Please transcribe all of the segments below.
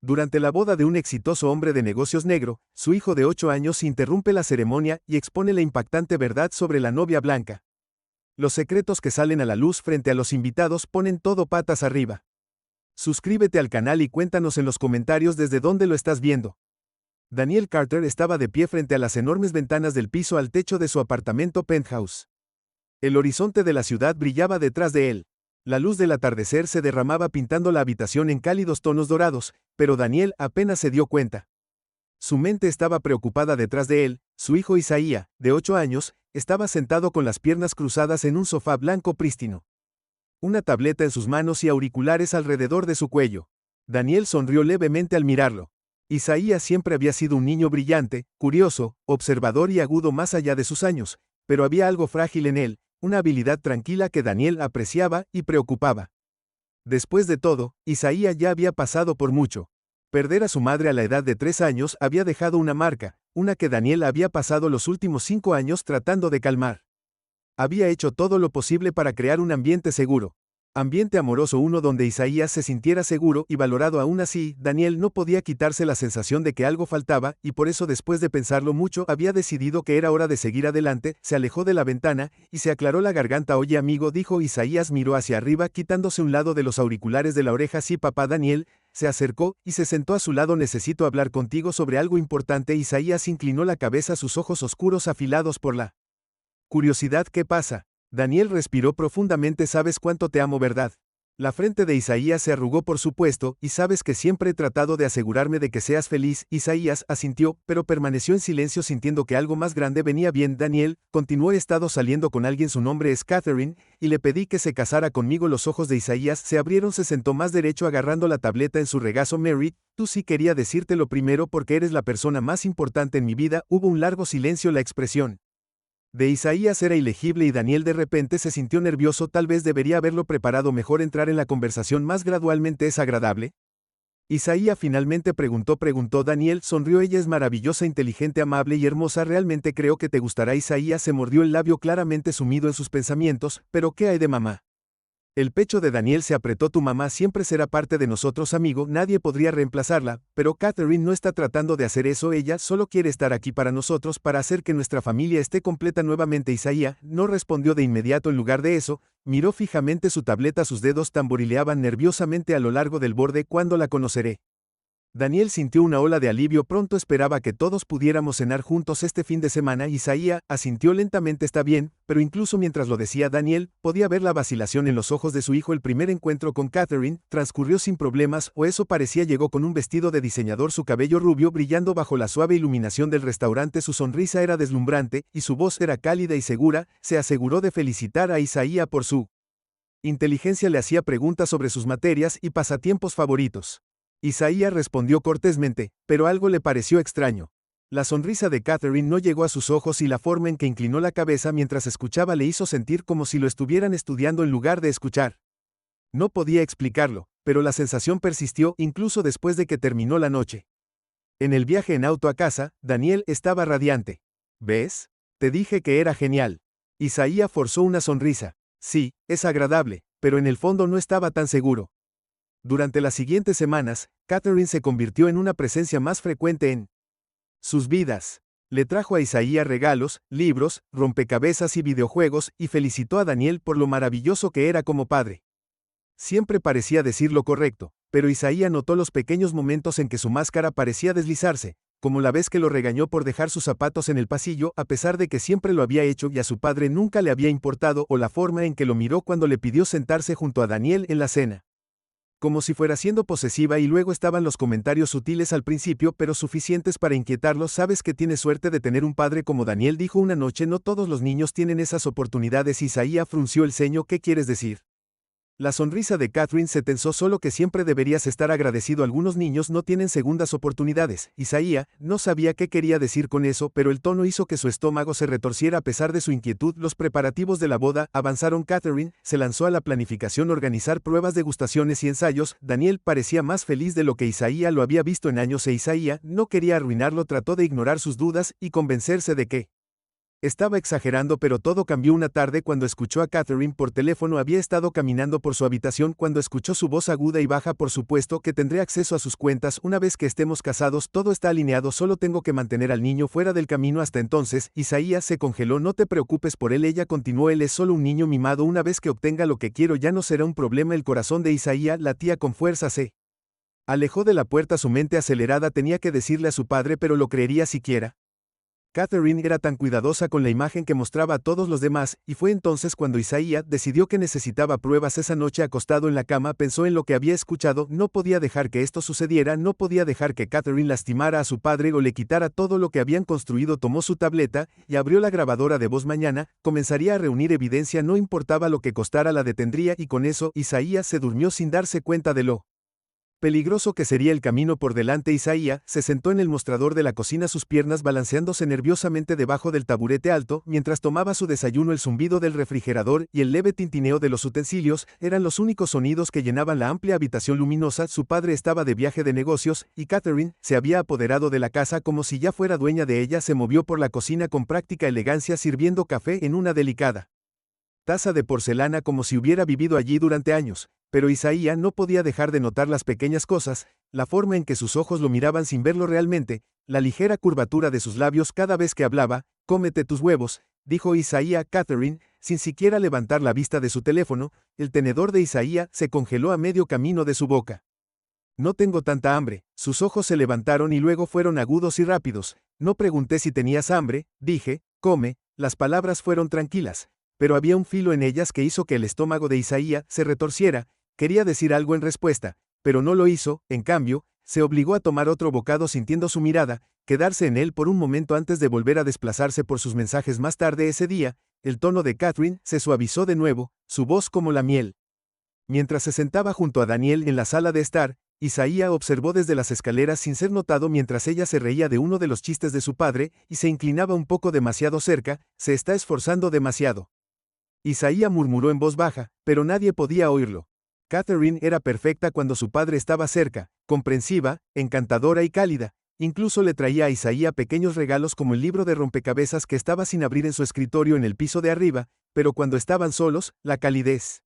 Durante la boda de un exitoso hombre de negocios negro, su hijo de 8 años interrumpe la ceremonia y expone la impactante verdad sobre la novia blanca. Los secretos que salen a la luz frente a los invitados ponen todo patas arriba. Suscríbete al canal y cuéntanos en los comentarios desde dónde lo estás viendo. Daniel Carter estaba de pie frente a las enormes ventanas del piso al techo de su apartamento penthouse. El horizonte de la ciudad brillaba detrás de él. La luz del atardecer se derramaba pintando la habitación en cálidos tonos dorados, pero Daniel apenas se dio cuenta. Su mente estaba preocupada detrás de él. Su hijo Isaías, de 8 años, estaba sentado con las piernas cruzadas en un sofá blanco prístino. Una tableta en sus manos y auriculares alrededor de su cuello. Daniel sonrió levemente al mirarlo. Isaías siempre había sido un niño brillante, curioso, observador y agudo más allá de sus años, pero había algo frágil en él, una habilidad tranquila que Daniel apreciaba y preocupaba. Después de todo, Isaías ya había pasado por mucho. Perder a su madre a la edad de 3 años había dejado una marca, una que Daniel había pasado los últimos 5 años tratando de calmar. Había hecho todo lo posible para crear un ambiente seguro. Ambiente amoroso, uno donde Isaías se sintiera seguro y valorado. Aún así, Daniel no podía quitarse la sensación de que algo faltaba, y por eso, después de pensarlo mucho, había decidido que era hora de seguir adelante. Se alejó de la ventana y se aclaró la garganta. Oye amigo, dijo Isaías, miró hacia arriba quitándose un lado de los auriculares de la oreja. Sí papá. Daniel se acercó y se sentó a su lado. Necesito hablar contigo sobre algo importante. Isaías inclinó la cabeza, sus ojos oscuros afilados por la curiosidad. ¿Qué pasa? Daniel respiró profundamente. Sabes cuánto te amo, ¿verdad? La frente de Isaías se arrugó. Por supuesto, y sabes que siempre he tratado de asegurarme de que seas feliz. Isaías asintió, pero permaneció en silencio sintiendo que algo más grande venía. Bien, Daniel, continuó, he estado saliendo con alguien, su nombre es Catherine, y le pedí que se casara conmigo. Los ojos de Isaías se abrieron, se sentó más derecho agarrando la tableta en su regazo. Mary, tú sí quería decírtelo primero porque eres la persona más importante en mi vida. Hubo un largo silencio. La expresión de Isaías era ilegible y Daniel de repente se sintió nervioso. Tal vez debería haberlo preparado mejor. Entrar en la conversación más gradualmente es agradable. Isaías finalmente preguntó. Daniel sonrió. Ella es maravillosa, inteligente, amable y hermosa. Realmente creo que te gustará. Isaías se mordió el labio, claramente sumido en sus pensamientos. Pero ¿qué hay de mamá? El pecho de Daniel se apretó. Tu mamá siempre será parte de nosotros, amigo, nadie podría reemplazarla, pero Catherine no está tratando de hacer eso. Ella solo quiere estar aquí para nosotros, para hacer que nuestra familia esté completa nuevamente. Isaías no respondió de inmediato. En lugar de eso, miró fijamente su tableta. Sus dedos tamborileaban nerviosamente a lo largo del borde. ¿Cuándo la conoceré? Daniel sintió una ola de alivio. Pronto esperaba que todos pudiéramos cenar juntos este fin de semana. Isaías asintió lentamente. Está bien, pero incluso mientras lo decía, Daniel podía ver la vacilación en los ojos de su hijo. El primer encuentro con Catherine transcurrió sin problemas, o eso parecía. Llegó con un vestido de diseñador, su cabello rubio brillando bajo la suave iluminación del restaurante. Su sonrisa era deslumbrante, y su voz era cálida y segura. Se aseguró de felicitar a Isaías por su inteligencia. Le hacía preguntas sobre sus materias y pasatiempos favoritos. Isaías respondió cortésmente, pero algo le pareció extraño. La sonrisa de Catherine no llegó a sus ojos y la forma en que inclinó la cabeza mientras escuchaba le hizo sentir como si lo estuvieran estudiando en lugar de escuchar. No podía explicarlo, pero la sensación persistió incluso después de que terminó la noche. En el viaje en auto a casa, Daniel estaba radiante. ¿Ves? Te dije que era genial. Isaías forzó una sonrisa. Sí, es agradable, pero en el fondo no estaba tan seguro. Durante las siguientes semanas, Catherine se convirtió en una presencia más frecuente en sus vidas. Le trajo a Isaías regalos, libros, rompecabezas y videojuegos, y felicitó a Daniel por lo maravilloso que era como padre. Siempre parecía decir lo correcto, pero Isaías notó los pequeños momentos en que su máscara parecía deslizarse, como la vez que lo regañó por dejar sus zapatos en el pasillo a pesar de que siempre lo había hecho y a su padre nunca le había importado, o la forma en que lo miró cuando le pidió sentarse junto a Daniel en la cena. Como si fuera siendo posesiva. Y luego estaban los comentarios sutiles al principio, pero suficientes para inquietarlo. Sabes que tienes suerte de tener un padre como Daniel, dijo una noche. No todos los niños tienen esas oportunidades. Isaías frunció el ceño. ¿Qué quieres decir? La sonrisa de Catherine se tensó. Solo que siempre deberías estar agradecido. Algunos niños no tienen segundas oportunidades. Isaías no sabía qué quería decir con eso, pero el tono hizo que su estómago se retorciera a pesar de su inquietud. Los preparativos de la boda avanzaron. Catherine se lanzó a la planificación, organizar pruebas, degustaciones y ensayos. Daniel parecía más feliz de lo que Isaías lo había visto en años, e Isaías no quería arruinarlo. Trató de ignorar sus dudas y convencerse de que Estaba exagerando, pero todo cambió una tarde cuando escuchó a Catherine por teléfono. Había estado caminando por su habitación cuando escuchó su voz aguda y baja. Por supuesto que tendré acceso a sus cuentas una vez que estemos casados. Todo está alineado, solo tengo que mantener al niño fuera del camino hasta entonces. Isaías se congeló. No te preocupes por él, ella continuó, él es solo un niño mimado. Una vez que obtenga lo que quiero ya no será un problema. El corazón de Isaías latía con fuerza. Se alejó de la puerta, su mente acelerada. Tenía que decirle a su padre, pero ¿lo creería siquiera? Catherine era tan cuidadosa con la imagen que mostraba a todos los demás, y fue entonces cuando Isaías decidió que necesitaba pruebas. Esa noche, acostado en la cama, pensó en lo que había escuchado. No podía dejar que esto sucediera, no podía dejar que Catherine lastimara a su padre o le quitara todo lo que habían construido. Tomó su tableta y abrió la grabadora de voz. Mañana comenzaría a reunir evidencia, no importaba lo que costara, la detendría, y con eso Isaías se durmió sin darse cuenta de lo peligroso que sería el camino por delante. Isaías se sentó en el mostrador de la cocina, sus piernas balanceándose nerviosamente debajo del taburete alto, mientras tomaba su desayuno. El zumbido del refrigerador y el leve tintineo de los utensilios eran los únicos sonidos que llenaban la amplia habitación luminosa. Su padre estaba de viaje de negocios, y Catherine se había apoderado de la casa como si ya fuera dueña de ella. Se movió por la cocina con práctica elegancia, sirviendo café en una delicada taza de porcelana como si hubiera vivido allí durante años. Pero Isaías no podía dejar de notar las pequeñas cosas, la forma en que sus ojos lo miraban sin verlo realmente, la ligera curvatura de sus labios cada vez que hablaba. Cómete tus huevos, dijo Isaías a Catherine, sin siquiera levantar la vista de su teléfono. El tenedor de Isaías se congeló a medio camino de su boca. No tengo tanta hambre. Sus ojos se levantaron y luego fueron agudos y rápidos. No pregunté si tenías hambre, dije, come. Las palabras fueron tranquilas, pero había un filo en ellas que hizo que el estómago de Isaías se retorciera. Quería decir algo en respuesta, pero no lo hizo. En cambio, se obligó a tomar otro bocado, sintiendo su mirada quedarse en él por un momento antes de volver a desplazarse por sus mensajes. Más tarde ese día, el tono de Catherine se suavizó de nuevo, su voz como la miel. Mientras se sentaba junto a Daniel en la sala de estar, Isaías observó desde las escaleras sin ser notado mientras ella se reía de uno de los chistes de su padre y se inclinaba un poco demasiado cerca. Se está esforzando demasiado. Isaías murmuró en voz baja, pero nadie podía oírlo. Catherine era perfecta cuando su padre estaba cerca, comprensiva, encantadora y cálida. Incluso le traía a Isaías pequeños regalos como el libro de rompecabezas que estaba sin abrir en su escritorio en el piso de arriba, pero cuando estaban solos, la calidez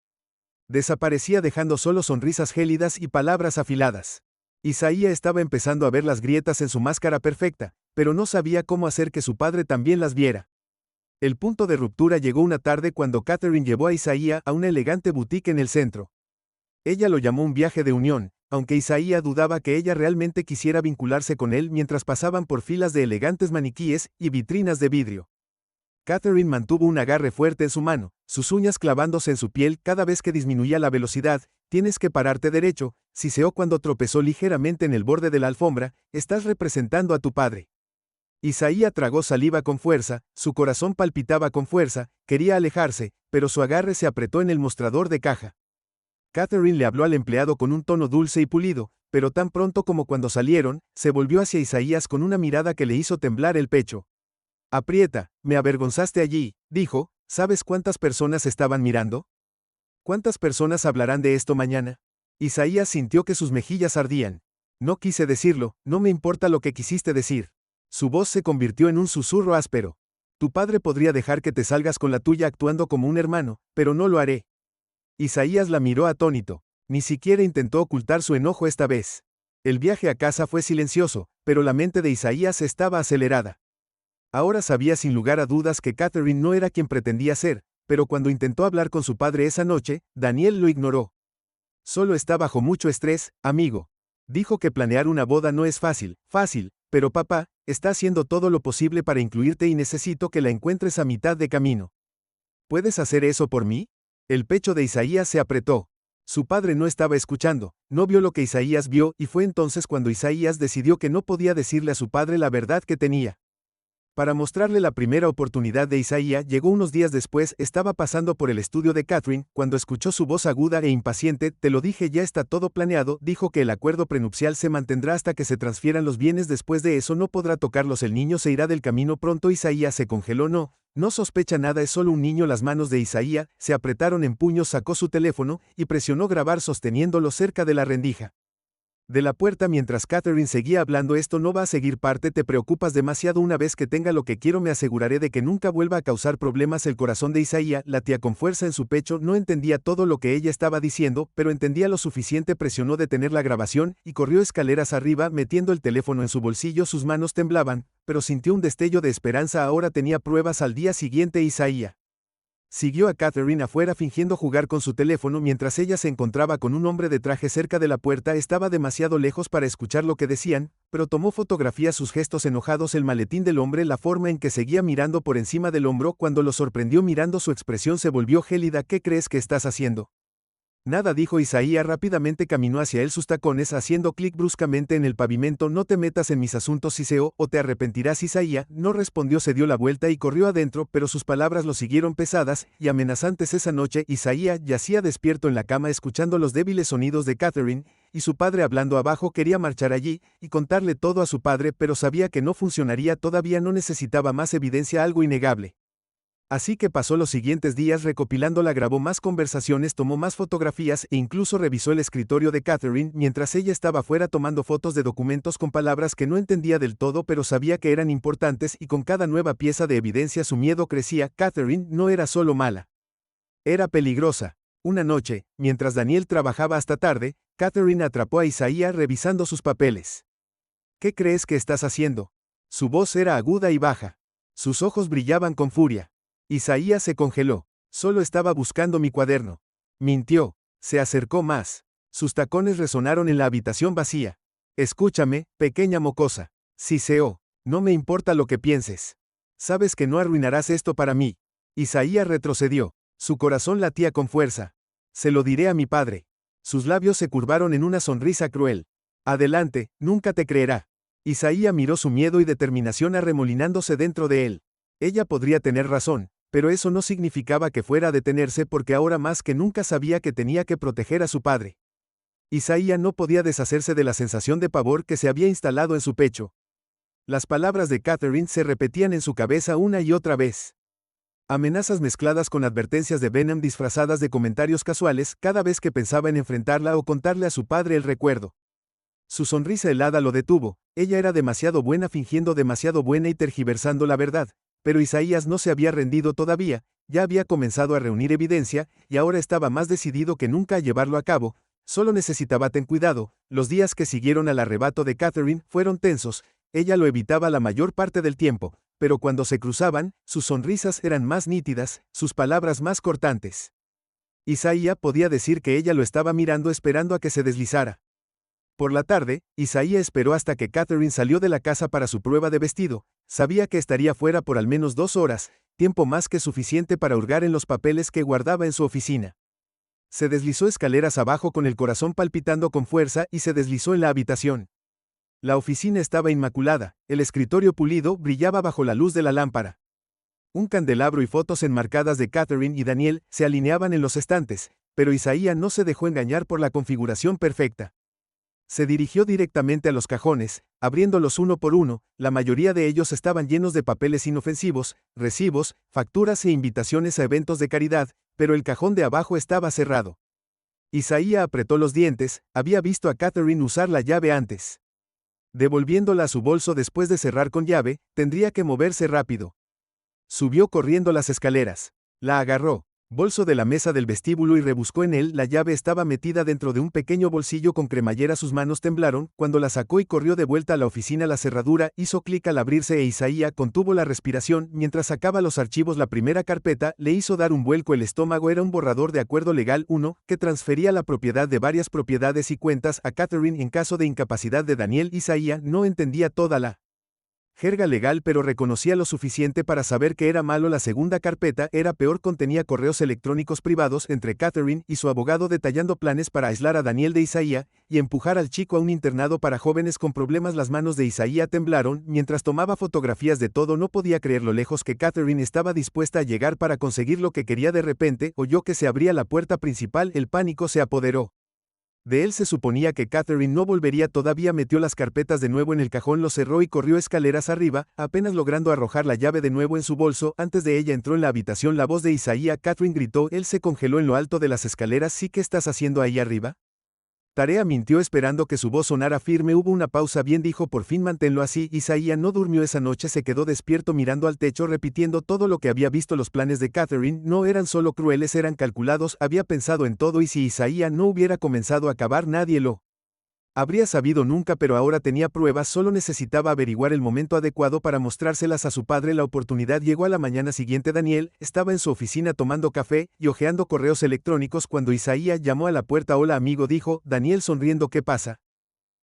desaparecía, dejando solo sonrisas gélidas y palabras afiladas. Isaías estaba empezando a ver las grietas en su máscara perfecta, pero no sabía cómo hacer que su padre también las viera. El punto de ruptura llegó una tarde cuando Catherine llevó a Isaías a una elegante boutique en el centro. Ella lo llamó un viaje de unión, aunque Isaías dudaba que ella realmente quisiera vincularse con él. Mientras pasaban por filas de elegantes maniquíes y vitrinas de vidrio, Catherine mantuvo un agarre fuerte en su mano, sus uñas clavándose en su piel cada vez que disminuía la velocidad. Tienes que pararte derecho, siseó cuando tropezó ligeramente en el borde de la alfombra. Estás representando a tu padre. Isaías tragó saliva con fuerza, su corazón palpitaba con fuerza, quería alejarse, pero su agarre se apretó en el mostrador de caja. Catherine le habló al empleado con un tono dulce y pulido, pero tan pronto como cuando salieron, se volvió hacia Isaías con una mirada que le hizo temblar el pecho. Aprieta, me avergonzaste allí, dijo. ¿Sabes cuántas personas estaban mirando? ¿Cuántas personas hablarán de esto mañana? Isaías sintió que sus mejillas ardían. No quise decirlo, no me importa lo que quisiste decir. Su voz se convirtió en un susurro áspero. Tu padre podría dejar que te salgas con la tuya actuando como un hermano, pero no lo haré. Isaías la miró atónito. Ni siquiera intentó ocultar su enojo esta vez. El viaje a casa fue silencioso, pero la mente de Isaías estaba acelerada. Ahora sabía sin lugar a dudas que Catherine no era quien pretendía ser, pero cuando intentó hablar con su padre esa noche, Daniel lo ignoró. Solo está bajo mucho estrés, amigo. Dijo que planear una boda no es fácil, pero papá, está haciendo todo lo posible para incluirte y necesito que la encuentres a mitad de camino. ¿Puedes hacer eso por mí? El pecho de Isaías se apretó. Su padre no estaba escuchando, no vio lo que Isaías vio, y fue entonces cuando Isaías decidió que no podía decirle a su padre la verdad que tenía. Para mostrarle la primera oportunidad de Isaías llegó unos días después. Estaba pasando por el estudio de Catherine cuando escuchó su voz aguda e impaciente. Te lo dije, ya está todo planeado. Dijo que el acuerdo prenupcial se mantendrá hasta que se transfieran los bienes. Después de eso no podrá tocarlos. El niño se irá del camino pronto. Isaías se congeló. No sospecha nada, es solo un niño. Las manos de Isaías se apretaron en puños, sacó su teléfono y presionó grabar sosteniéndolo cerca de la rendija. De la puerta mientras Catherine seguía hablando esto no va a seguir parte te preocupas demasiado una vez que tenga lo que quiero me aseguraré de que nunca vuelva a causar problemas el corazón de Isaías, la tía con fuerza en su pecho no entendía todo lo que ella estaba diciendo, pero entendía lo suficiente presionó detener la grabación y corrió escaleras arriba metiendo el teléfono en su bolsillo sus manos temblaban, pero sintió un destello de esperanza ahora tenía pruebas al día siguiente Isaías. Siguió a Catherine afuera fingiendo jugar con su teléfono mientras ella se encontraba con un hombre de traje cerca de la puerta estaba demasiado lejos para escuchar lo que decían, pero tomó fotografía sus gestos enojados el maletín del hombre la forma en que seguía mirando por encima del hombro cuando lo sorprendió mirando su expresión se volvió gélida ¿qué crees que estás haciendo? Nada dijo Isaías rápidamente caminó hacia él sus tacones haciendo clic bruscamente en el pavimento no te metas en mis asuntos Iseo o te arrepentirás Isaías no respondió se dio la vuelta y corrió adentro pero sus palabras lo siguieron pesadas y amenazantes esa noche Isaías yacía despierto en la cama escuchando los débiles sonidos de Catherine y su padre hablando abajo quería marchar allí y contarle todo a su padre pero sabía que no funcionaría todavía no necesitaba más evidencia algo innegable. Así que pasó los siguientes días recopilándola grabó más conversaciones tomó más fotografías e incluso revisó el escritorio de Catherine mientras ella estaba fuera tomando fotos de documentos con palabras que no entendía del todo pero sabía que eran importantes y con cada nueva pieza de evidencia su miedo crecía Catherine no era solo mala. Era peligrosa. Una noche, mientras Daniel trabajaba hasta tarde, Catherine atrapó a Isaías revisando sus papeles. ¿Qué crees que estás haciendo? Su voz era aguda y baja. Sus ojos brillaban con furia. Isaías se congeló. Solo estaba buscando mi cuaderno. Mintió. Se acercó más. Sus tacones resonaron en la habitación vacía. Escúchame, pequeña mocosa. Siseó. No me importa lo que pienses. Sabes que no arruinarás esto para mí. Isaías retrocedió. Su corazón latía con fuerza. Se lo diré a mi padre. Sus labios se curvaron en una sonrisa cruel. Adelante, nunca te creerá. Isaías miró su miedo y determinación arremolinándose dentro de él. Ella podría tener razón. Pero eso no significaba que fuera a detenerse porque ahora más que nunca sabía que tenía que proteger a su padre. Isaías no podía deshacerse de la sensación de pavor que se había instalado en su pecho. Las palabras de Catherine se repetían en su cabeza una y otra vez. Amenazas mezcladas con advertencias de Venom disfrazadas de comentarios casuales cada vez que pensaba en enfrentarla o contarle a su padre el recuerdo. Su sonrisa helada lo detuvo, ella era demasiado buena fingiendo demasiado buena y tergiversando la verdad. Pero Isaías no se había rendido todavía, ya había comenzado a reunir evidencia, y ahora estaba más decidido que nunca a llevarlo a cabo, solo necesitaba ten cuidado, los días que siguieron al arrebato de Catherine fueron tensos, ella lo evitaba la mayor parte del tiempo, pero cuando se cruzaban, sus sonrisas eran más nítidas, sus palabras más cortantes. Isaías podía decir que ella lo estaba mirando esperando a que se deslizara. Por la tarde, Isaías esperó hasta que Catherine salió de la casa para su prueba de vestido, sabía que estaría fuera por al menos 2 horas, tiempo más que suficiente para hurgar en los papeles que guardaba en su oficina. Se deslizó escaleras abajo con el corazón palpitando con fuerza y se deslizó en la habitación. La oficina estaba inmaculada, el escritorio pulido brillaba bajo la luz de la lámpara. Un candelabro y fotos enmarcadas de Catherine y Daniel se alineaban en los estantes, pero Isaías no se dejó engañar por la configuración perfecta. Se dirigió directamente a los cajones, abriéndolos uno por uno, la mayoría de ellos estaban llenos de papeles inofensivos, recibos, facturas e invitaciones a eventos de caridad, pero el cajón de abajo estaba cerrado. Isaías apretó los dientes, había visto a Catherine usar la llave antes. Devolviéndola a su bolso después de cerrar con llave, tendría que moverse rápido. Subió corriendo las escaleras. La agarró. Bolso de la mesa del vestíbulo y rebuscó en él, la llave estaba metida dentro de un pequeño bolsillo con cremallera sus manos temblaron, cuando la sacó y corrió de vuelta a la oficina la cerradura hizo clic al abrirse e Isaías contuvo la respiración, mientras sacaba los archivos la primera carpeta, le hizo dar un vuelco el estómago era un borrador de acuerdo legal 1, que transfería la propiedad de varias propiedades y cuentas a Catherine en caso de incapacidad de Daniel Isaías no entendía toda la jerga legal pero reconocía lo suficiente para saber que era malo la segunda carpeta era peor contenía correos electrónicos privados entre Catherine y su abogado detallando planes para aislar a Daniel de Isaías y empujar al chico a un internado para jóvenes con problemas las manos de Isaías temblaron mientras tomaba fotografías de todo no podía creer lo lejos que Catherine estaba dispuesta a llegar para conseguir lo que quería de repente oyó que se abría la puerta principal el pánico se apoderó. De él se suponía que Catherine no volvería todavía metió las carpetas de nuevo en el cajón lo cerró y corrió escaleras arriba, apenas logrando arrojar la llave de nuevo en su bolso, antes de ella entró en la habitación la voz de Isaías Catherine gritó, él se congeló en lo alto de las escaleras ¿sí qué estás haciendo ahí arriba? Tarea mintió esperando que su voz sonara firme. Hubo una pausa. Bien, dijo, por fin manténlo así. Isaiah no durmió esa noche, se quedó despierto mirando al techo, repitiendo todo lo que había visto. Los planes de Catherine no eran solo crueles, eran calculados. Había pensado en todo, y si Isaiah no hubiera comenzado a cavar, nadie lo habría sabido nunca, pero ahora tenía pruebas, solo necesitaba averiguar el momento adecuado para mostrárselas a su padre. La oportunidad llegó a la mañana siguiente. Daniel estaba en su oficina tomando café y hojeando correos electrónicos cuando Isaiah llamó a la puerta. Hola amigo, dijo Daniel sonriendo. ¿Qué pasa?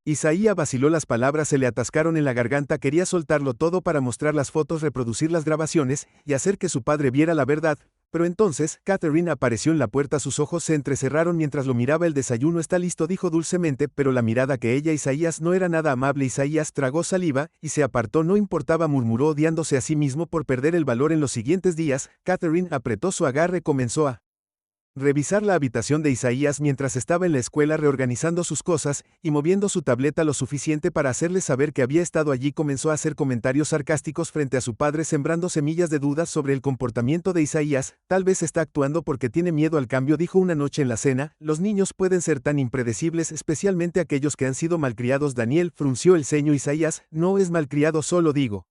Isaiah vaciló, las palabras se le atascaron en la garganta. Quería soltarlo todo para mostrar las fotos, reproducir las grabaciones y hacer que su padre viera la verdad. Pero entonces, Catherine apareció en la puerta. Sus ojos se entrecerraron mientras lo miraba. El desayuno está listo, dijo dulcemente, pero la mirada que ella Isaías no era nada amable. Isaías tragó saliva y se apartó. No importaba, murmuró, odiándose a sí mismo por perder el valor. En los siguientes días, Catherine apretó su agarre, comenzó a revisar la habitación de Isaías mientras estaba en la escuela, reorganizando sus cosas y moviendo su tableta lo suficiente para hacerle saber que había estado allí. Comenzó a hacer comentarios sarcásticos frente a su padre, sembrando semillas de dudas sobre el comportamiento de Isaías. Tal vez está actuando porque tiene miedo al cambio, dijo una noche en la cena. Los niños pueden ser tan impredecibles, especialmente aquellos que han sido malcriados. Daniel frunció el ceño. Isaías no es malcriado, solo digo.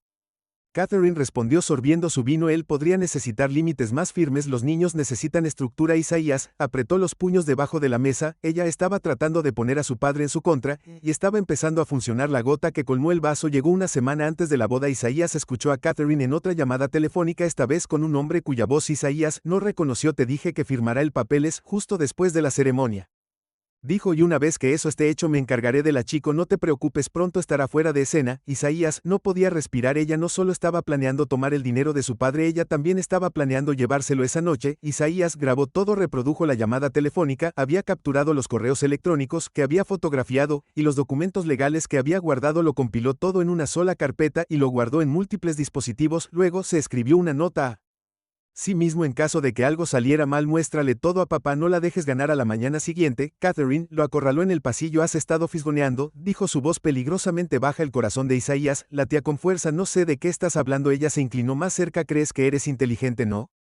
Catherine respondió sorbiendo su vino. Él podría necesitar límites más firmes. Los niños necesitan estructura. Isaías apretó los puños debajo de la mesa. Ella estaba tratando de poner a su padre en su contra, y estaba empezando a funcionar. La gota que colmó el vaso llegó una semana antes de la boda. Isaías escuchó a Catherine en otra llamada telefónica, esta vez con un hombre cuya voz Isaías no reconoció. Te dije que firmará el papeles justo después de la ceremonia, dijo, y una vez que eso esté hecho me encargaré de la chico. No te preocupes, pronto estará fuera de escena. Isaías no podía respirar. Ella no solo estaba planeando tomar el dinero de su padre, ella también estaba planeando llevárselo esa noche. Isaías grabó todo, reprodujo la llamada telefónica, había capturado los correos electrónicos que había fotografiado y los documentos legales que había guardado. Lo compiló todo en una sola carpeta y lo guardó en múltiples dispositivos. Luego se escribió una nota a sí mismo: en caso de que algo saliera mal, muéstrale todo a papá, no la dejes ganar. A la mañana siguiente, Catherine lo acorraló en el pasillo. Has estado fisgoneando, dijo, su voz peligrosamente baja. El corazón de Isaías latía con fuerza. No sé de qué estás hablando. Ella se inclinó más cerca. Crees que eres inteligente, ¿no?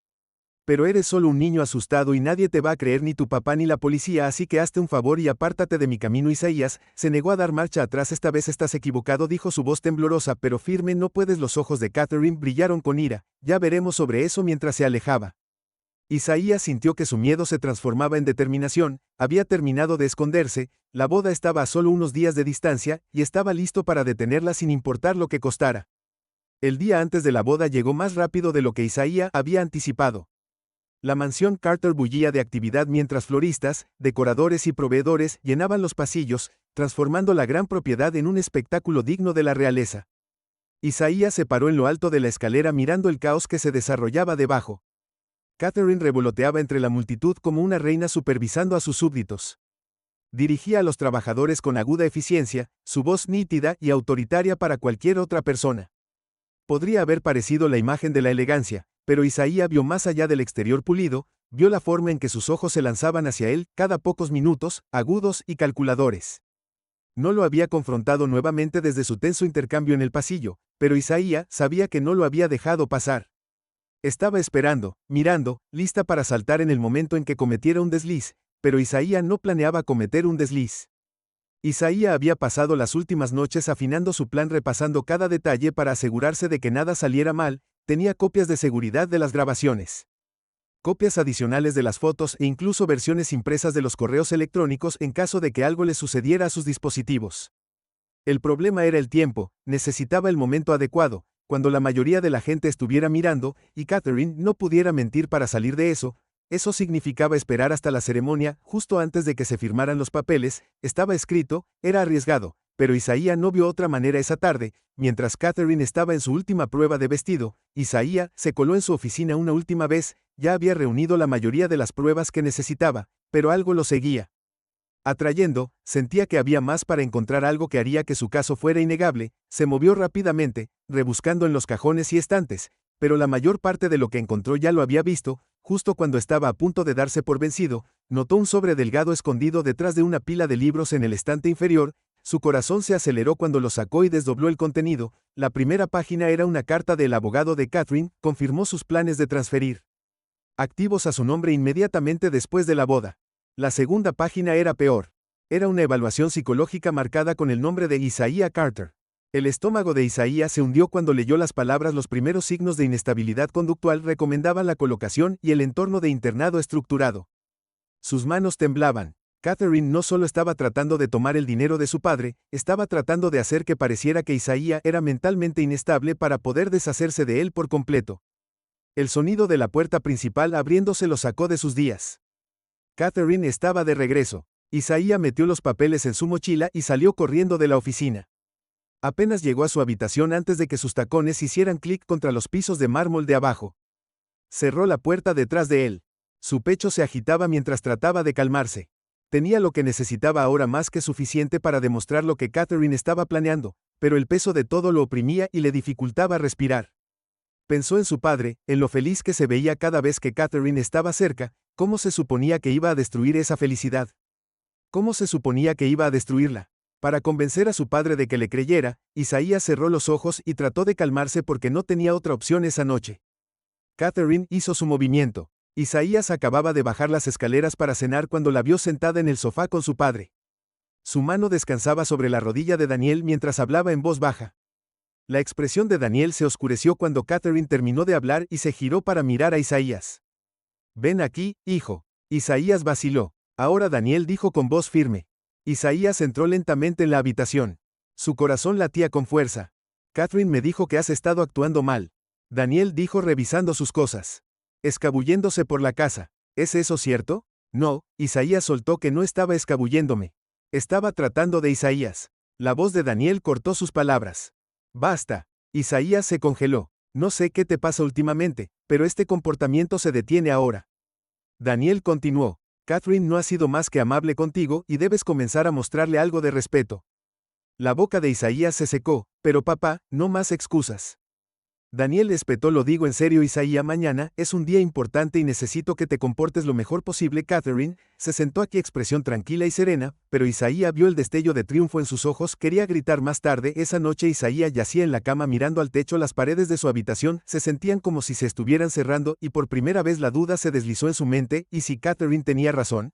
Pero eres solo un niño asustado y nadie te va a creer, ni tu papá ni la policía, así que hazte un favor y apártate de mi camino. Isaías se negó a dar marcha atrás. Esta vez estás equivocado, dijo, su voz temblorosa pero firme. No puedes. Los ojos de Catherine brillaron con ira. Ya veremos sobre eso. Mientras se alejaba, Isaías sintió que su miedo se transformaba en determinación. Había terminado de esconderse, la boda estaba a solo unos días de distancia, y estaba listo para detenerla sin importar lo que costara. El día antes de la boda llegó más rápido de lo que Isaías había anticipado. La mansión Carter bullía de actividad mientras floristas, decoradores y proveedores llenaban los pasillos, transformando la gran propiedad en un espectáculo digno de la realeza. Isaías se paró en lo alto de la escalera mirando el caos que se desarrollaba debajo. Catherine revoloteaba entre la multitud como una reina supervisando a sus súbditos. Dirigía a los trabajadores con aguda eficiencia, su voz nítida y autoritaria para cualquier otra persona. Podría haber parecido la imagen de la elegancia, pero Isaías vio más allá del exterior pulido, vio la forma en que sus ojos se lanzaban hacia él, cada pocos minutos, agudos y calculadores. No lo había confrontado nuevamente desde su tenso intercambio en el pasillo, pero Isaías sabía que no lo había dejado pasar. Estaba esperando, mirando, lista para saltar en el momento en que cometiera un desliz, pero Isaías no planeaba cometer un desliz. Isaías había pasado las últimas noches afinando su plan, repasando cada detalle para asegurarse de que nada saliera mal. Tenía copias de seguridad de las grabaciones, copias adicionales de las fotos e incluso versiones impresas de los correos electrónicos en caso de que algo le sucediera a sus dispositivos. El problema era el tiempo. Necesitaba el momento adecuado, cuando la mayoría de la gente estuviera mirando, y Catherine no pudiera mentir para salir de eso. Eso significaba esperar hasta la ceremonia, justo antes de que se firmaran los papeles. Estaba escrito, era arriesgado, pero Isaías no vio otra manera esa tarde. Mientras Catherine estaba en su última prueba de vestido, Isaías se coló en su oficina una última vez. Ya había reunido la mayoría de las pruebas que necesitaba, pero algo lo seguía atrayendo. Sentía que había más para encontrar, algo que haría que su caso fuera innegable. Se movió rápidamente, rebuscando en los cajones y estantes, pero la mayor parte de lo que encontró ya lo había visto. Justo cuando estaba a punto de darse por vencido, notó un sobre delgado escondido detrás de una pila de libros en el estante inferior. Su corazón se aceleró cuando lo sacó y desdobló el contenido. La primera página era una carta del abogado de Catherine. Confirmó sus planes de transferir activos a su nombre inmediatamente después de la boda. La segunda página era peor. Era una evaluación psicológica marcada con el nombre de Isaiah Carter. El estómago de Isaiah se hundió cuando leyó las palabras. Los primeros signos de inestabilidad conductual recomendaban la colocación y el entorno de internado estructurado. Sus manos temblaban. Catherine no solo estaba tratando de tomar el dinero de su padre, estaba tratando de hacer que pareciera que Isaiah era mentalmente inestable para poder deshacerse de él por completo. El sonido de la puerta principal abriéndose lo sacó de sus días. Catherine estaba de regreso. Isaiah metió los papeles en su mochila y salió corriendo de la oficina. Apenas llegó a su habitación antes de que sus tacones hicieran clic contra los pisos de mármol de abajo. Cerró la puerta detrás de él. Su pecho se agitaba mientras trataba de calmarse. Tenía lo que necesitaba ahora más que suficiente para demostrar lo que Catherine estaba planeando, pero el peso de todo lo oprimía y le dificultaba respirar. Pensó en su padre, en lo feliz que se veía cada vez que Catherine estaba cerca. ¿Cómo se suponía que iba a destruir esa felicidad? ¿Cómo se suponía que iba a destruirla? Para convencer a su padre de que le creyera, Isaiah cerró los ojos y trató de calmarse porque no tenía otra opción esa noche. Catherine hizo su movimiento. Isaías acababa de bajar las escaleras para cenar cuando la vio sentada en el sofá con su padre. Su mano descansaba sobre la rodilla de Daniel mientras hablaba en voz baja. La expresión de Daniel se oscureció cuando Catherine terminó de hablar y se giró para mirar a Isaías. «Ven aquí, hijo». Isaías vaciló. Ahora Daniel dijo con voz firme. Isaías entró lentamente en la habitación. Su corazón latía con fuerza. «Catherine me dijo que has estado actuando mal». Daniel dijo revisando sus cosas. Escabulléndose por la casa. ¿Es eso cierto? No, Isaías soltó que no estaba escabulléndome. Estaba tratando de Isaías. La voz de Daniel cortó sus palabras. Basta. Isaías se congeló. No sé qué te pasa últimamente, pero este comportamiento se detiene ahora. Daniel continuó. Catherine no ha sido más que amable contigo y debes comenzar a mostrarle algo de respeto. La boca de Isaías se secó, pero papá, no más excusas. Daniel espetó. Lo digo en serio, Isaías, mañana es un día importante y necesito que te comportes lo mejor posible. Catherine se sentó aquí, expresión tranquila y serena, pero Isaías vio el destello de triunfo en sus ojos. Quería gritar más tarde. Esa noche Isaías yacía en la cama mirando al techo. Las paredes de su habitación se sentían como si se estuvieran cerrando y por primera vez la duda se deslizó en su mente. ¿Y si Catherine tenía razón?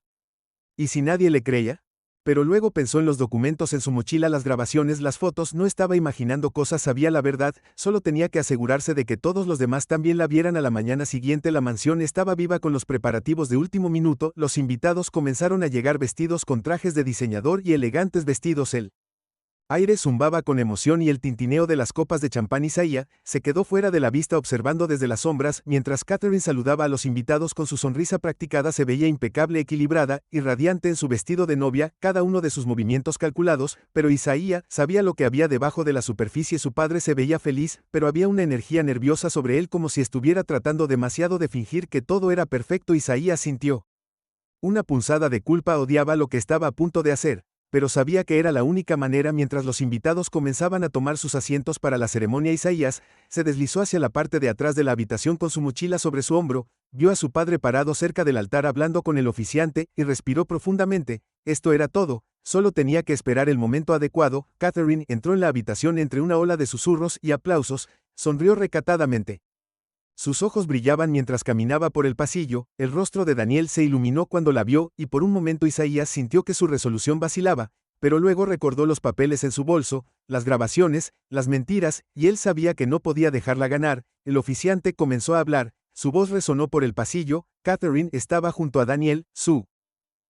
¿Y si nadie le creía? Pero luego pensó en los documentos en su mochila, las grabaciones, las fotos. No estaba imaginando cosas, sabía la verdad, solo tenía que asegurarse de que todos los demás también la vieran. A la mañana siguiente la mansión estaba viva con los preparativos de último minuto. Los invitados comenzaron a llegar vestidos con trajes de diseñador y elegantes vestidos. El aire zumbaba con emoción y el tintineo de las copas de champán. Isaías se quedó fuera de la vista observando desde las sombras, mientras Catherine saludaba a los invitados con su sonrisa practicada. Se veía impecable, equilibrada y radiante en su vestido de novia, cada uno de sus movimientos calculados, pero Isaías sabía lo que había debajo de la superficie. Su padre se veía feliz, pero había una energía nerviosa sobre él, como si estuviera tratando demasiado de fingir que todo era perfecto. Isaías sintió una punzada de culpa. Odiaba lo que estaba a punto de hacer, pero sabía que era la única manera. Mientras los invitados comenzaban a tomar sus asientos para la ceremonia, Isaías se deslizó hacia la parte de atrás de la habitación con su mochila sobre su hombro, vio a su padre parado cerca del altar hablando con el oficiante y respiró profundamente. Esto era todo, solo tenía que esperar el momento adecuado. Catherine entró en la habitación entre una ola de susurros y aplausos, sonrió recatadamente. Sus ojos brillaban mientras caminaba por el pasillo. El rostro de Daniel se iluminó cuando la vio y por un momento Isaías sintió que su resolución vacilaba, pero luego recordó los papeles en su bolso, las grabaciones, las mentiras, y él sabía que no podía dejarla ganar. El oficiante comenzó a hablar, su voz resonó por el pasillo. Catherine estaba junto a Daniel, su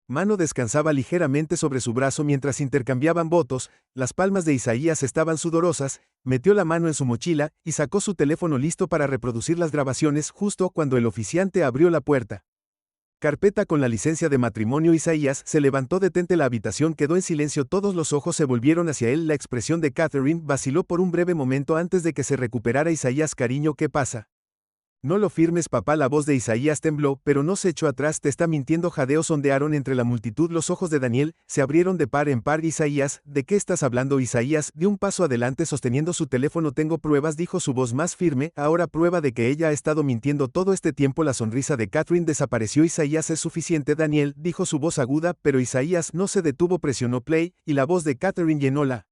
mano descansaba ligeramente sobre su brazo mientras intercambiaban votos. Las palmas de Isaías estaban sudorosas. Metió la mano en su mochila y sacó su teléfono listo para reproducir las grabaciones justo cuando el oficiante abrió la puerta. Carpeta con la licencia de matrimonio. Isaías se levantó detente. La habitación quedó en silencio. Todos los ojos se volvieron hacia él. La expresión de Catherine vaciló por un breve momento antes de que se recuperara. Isaías, cariño, ¿qué pasa? No lo firmes, papá. La voz de Isaías tembló, pero no se echó atrás. Te está mintiendo. Jadeos ondearon entre la multitud. Los ojos de Daniel se abrieron de par en par. Isaías, ¿de qué estás hablando? Isaías dio un paso adelante sosteniendo su teléfono. Tengo pruebas, dijo su voz más firme. Ahora prueba de que ella ha estado mintiendo todo este tiempo. La sonrisa de Catherine desapareció. Isaías, es suficiente, Daniel, dijo su voz aguda, pero Isaías no se detuvo. Presionó play, y la voz de Catherine llenó la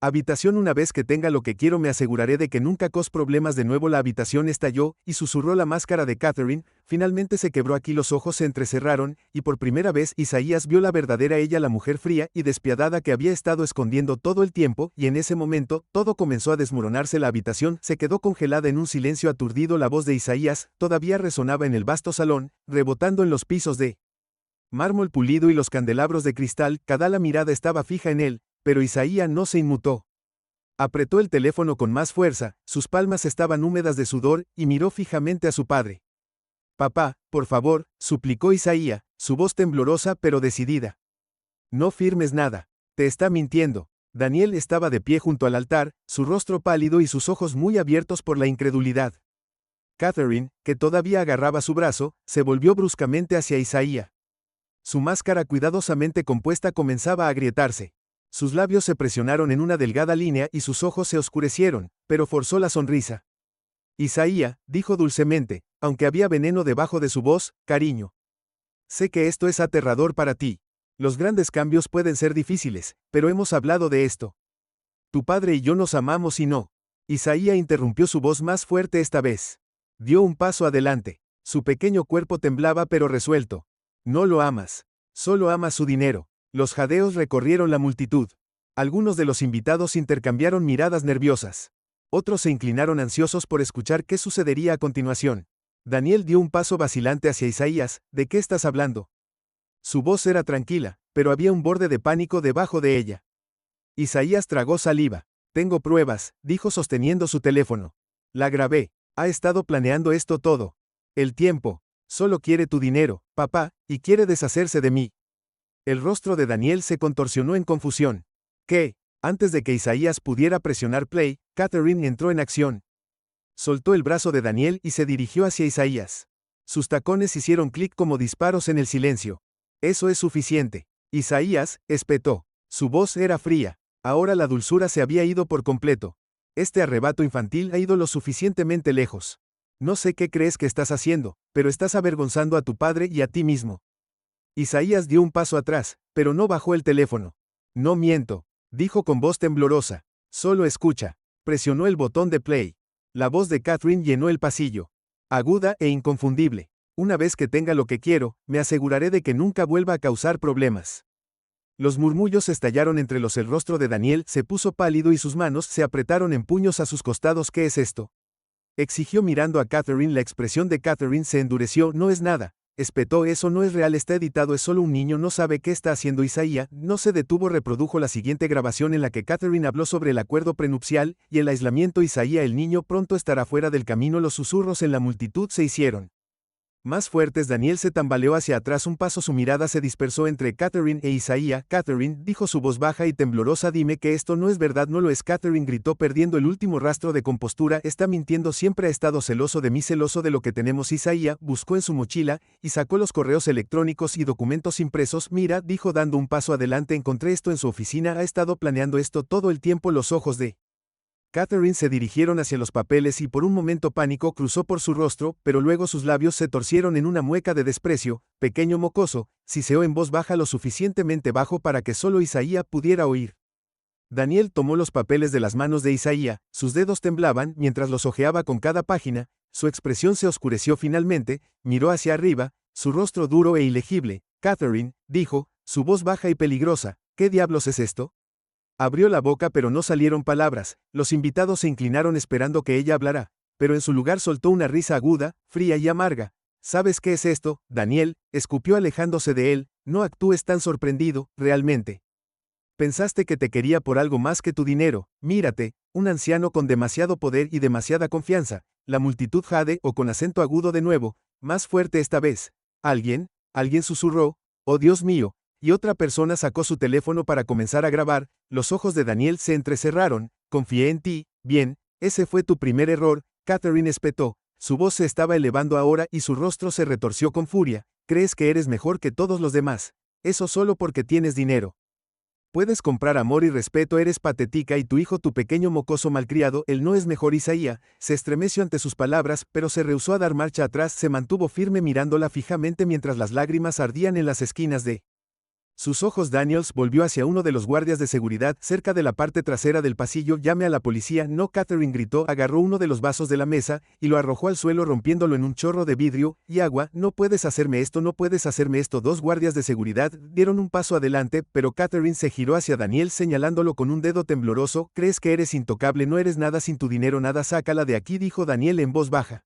Habitación, una vez que tenga lo que quiero me aseguraré de que nunca cause problemas de nuevo. La habitación estalló, y susurró la máscara de Catherine, finalmente se quebró. Aquí los ojos se entrecerraron, y por primera vez Isaías vio la verdadera ella, la mujer fría y despiadada que había estado escondiendo todo el tiempo, y en ese momento, todo comenzó a desmoronarse. La habitación se quedó congelada en un silencio aturdido. La voz de Isaías todavía resonaba en el vasto salón, rebotando en los pisos de mármol pulido y los candelabros de cristal. Cada la mirada estaba fija en él, pero Isaías no se inmutó. Apretó el teléfono con más fuerza, sus palmas estaban húmedas de sudor, y miró fijamente a su padre. Papá, por favor, suplicó Isaías, su voz temblorosa pero decidida. No firmes nada. Te está mintiendo. Daniel estaba de pie junto al altar, su rostro pálido y sus ojos muy abiertos por la incredulidad. Catherine, que todavía agarraba su brazo, se volvió bruscamente hacia Isaías. Su máscara cuidadosamente compuesta comenzaba a agrietarse. Sus labios se presionaron en una delgada línea y sus ojos se oscurecieron, pero forzó la sonrisa. Isaías, dijo dulcemente, aunque había veneno debajo de su voz, cariño. Sé que esto es aterrador para ti. Los grandes cambios pueden ser difíciles, pero hemos hablado de esto. Tu padre y yo nos amamos y no. Isaías interrumpió, su voz más fuerte esta vez. Dio un paso adelante. Su pequeño cuerpo temblaba pero resuelto. No lo amas. Solo amas su dinero. Los jadeos recorrieron la multitud. Algunos de los invitados intercambiaron miradas nerviosas. Otros se inclinaron ansiosos por escuchar qué sucedería a continuación. Daniel dio un paso vacilante hacia Isaías. ¿De qué estás hablando? Su voz era tranquila, pero había un borde de pánico debajo de ella. Isaías tragó saliva. Tengo pruebas, dijo sosteniendo su teléfono. La grabé. Ha estado planeando esto todo el tiempo. Solo quiere tu dinero, papá, y quiere deshacerse de mí. El rostro de Daniel se contorsionó en confusión. ¿Qué? Antes de que Isaías pudiera presionar play, Catherine entró en acción. Soltó el brazo de Daniel y se dirigió hacia Isaías. Sus tacones hicieron clic como disparos en el silencio. Eso es suficiente. Isaías, espetó. Su voz era fría. Ahora la dulzura se había ido por completo. Este arrebato infantil ha ido lo suficientemente lejos. No sé qué crees que estás haciendo, pero estás avergonzando a tu padre y a ti mismo. Isaías dio un paso atrás, pero no bajó el teléfono. No miento, dijo con voz temblorosa. Solo escucha. Presionó el botón de play. La voz de Catherine llenó el pasillo. Aguda e inconfundible. Una vez que tenga lo que quiero, me aseguraré de que nunca vuelva a causar problemas. Los murmullos estallaron entre los. El rostro de Daniel se puso pálido y sus manos se apretaron en puños a sus costados. ¿Qué es esto? Exigió mirando a Catherine. La expresión de Catherine se endureció. No es nada. Espetó, eso no es real, está editado, es solo un niño, no sabe qué está haciendo. Isaías no se detuvo. Reprodujo la siguiente grabación en la que Catherine habló sobre el acuerdo prenupcial y el aislamiento. Isaías, el niño pronto estará fuera del camino. Los susurros en la multitud se hicieron más fuertes. Daniel se tambaleó hacia atrás un paso, su mirada se dispersó entre Catherine e Isaías. Catherine, dijo su voz baja y temblorosa, dime que esto no es verdad. No lo es. Catherine gritó perdiendo el último rastro de compostura, está mintiendo, siempre ha estado celoso de mí, celoso de lo que tenemos. Isaías buscó en su mochila y sacó los correos electrónicos y documentos impresos. Mira, dijo dando un paso adelante, encontré esto en su oficina, ha estado planeando esto todo el tiempo. Los ojos de Catherine se dirigieron hacia los papeles y por un momento pánico cruzó por su rostro, pero luego sus labios se torcieron en una mueca de desprecio. Pequeño mocoso, siseó en voz baja, lo suficientemente bajo para que solo Isaías pudiera oír. Daniel tomó los papeles de las manos de Isaías, sus dedos temblaban mientras los hojeaba con cada página, su expresión se oscureció finalmente, miró hacia arriba, su rostro duro e ilegible. Catherine, dijo, su voz baja y peligrosa, ¿qué diablos es esto? Abrió la boca pero no salieron palabras. Los invitados se inclinaron esperando que ella hablara, pero en su lugar soltó una risa aguda, fría y amarga. ¿Sabes qué es esto, Daniel? Escupió alejándose de él. No actúes tan sorprendido, realmente. Pensaste que te quería por algo más que tu dinero. Mírate, un anciano con demasiado poder y demasiada confianza. La multitud jadeó con acento agudo de nuevo, más fuerte esta vez. Alguien susurró, oh Dios mío. Y otra persona sacó su teléfono para comenzar a grabar. Los ojos de Daniel se entrecerraron. Confié en ti, bien, ese fue tu primer error. Catherine espetó. Su voz se estaba elevando ahora y su rostro se retorció con furia. Crees que eres mejor que todos los demás. Eso solo porque tienes dinero. Puedes comprar amor y respeto, eres patética y tu hijo, tu pequeño mocoso malcriado, él no es mejor. Isaías se estremeció ante sus palabras, pero se rehusó a dar marcha atrás, se mantuvo firme mirándola fijamente mientras las lágrimas ardían en las esquinas de Sus ojos Daniels volvió hacia uno de los guardias de seguridad cerca de la parte trasera del pasillo. Llame a la policía, no. Catherine gritó, agarró uno de los vasos de la mesa y lo arrojó al suelo rompiéndolo en un chorro de vidrio y agua. No puedes hacerme esto, no puedes hacerme esto. Dos guardias de seguridad dieron un paso adelante, pero Catherine se giró hacia Daniel señalándolo con un dedo tembloroso. ¿Crees que eres intocable? No eres nada sin tu dinero, nada. Sácala de aquí, dijo Daniel en voz baja.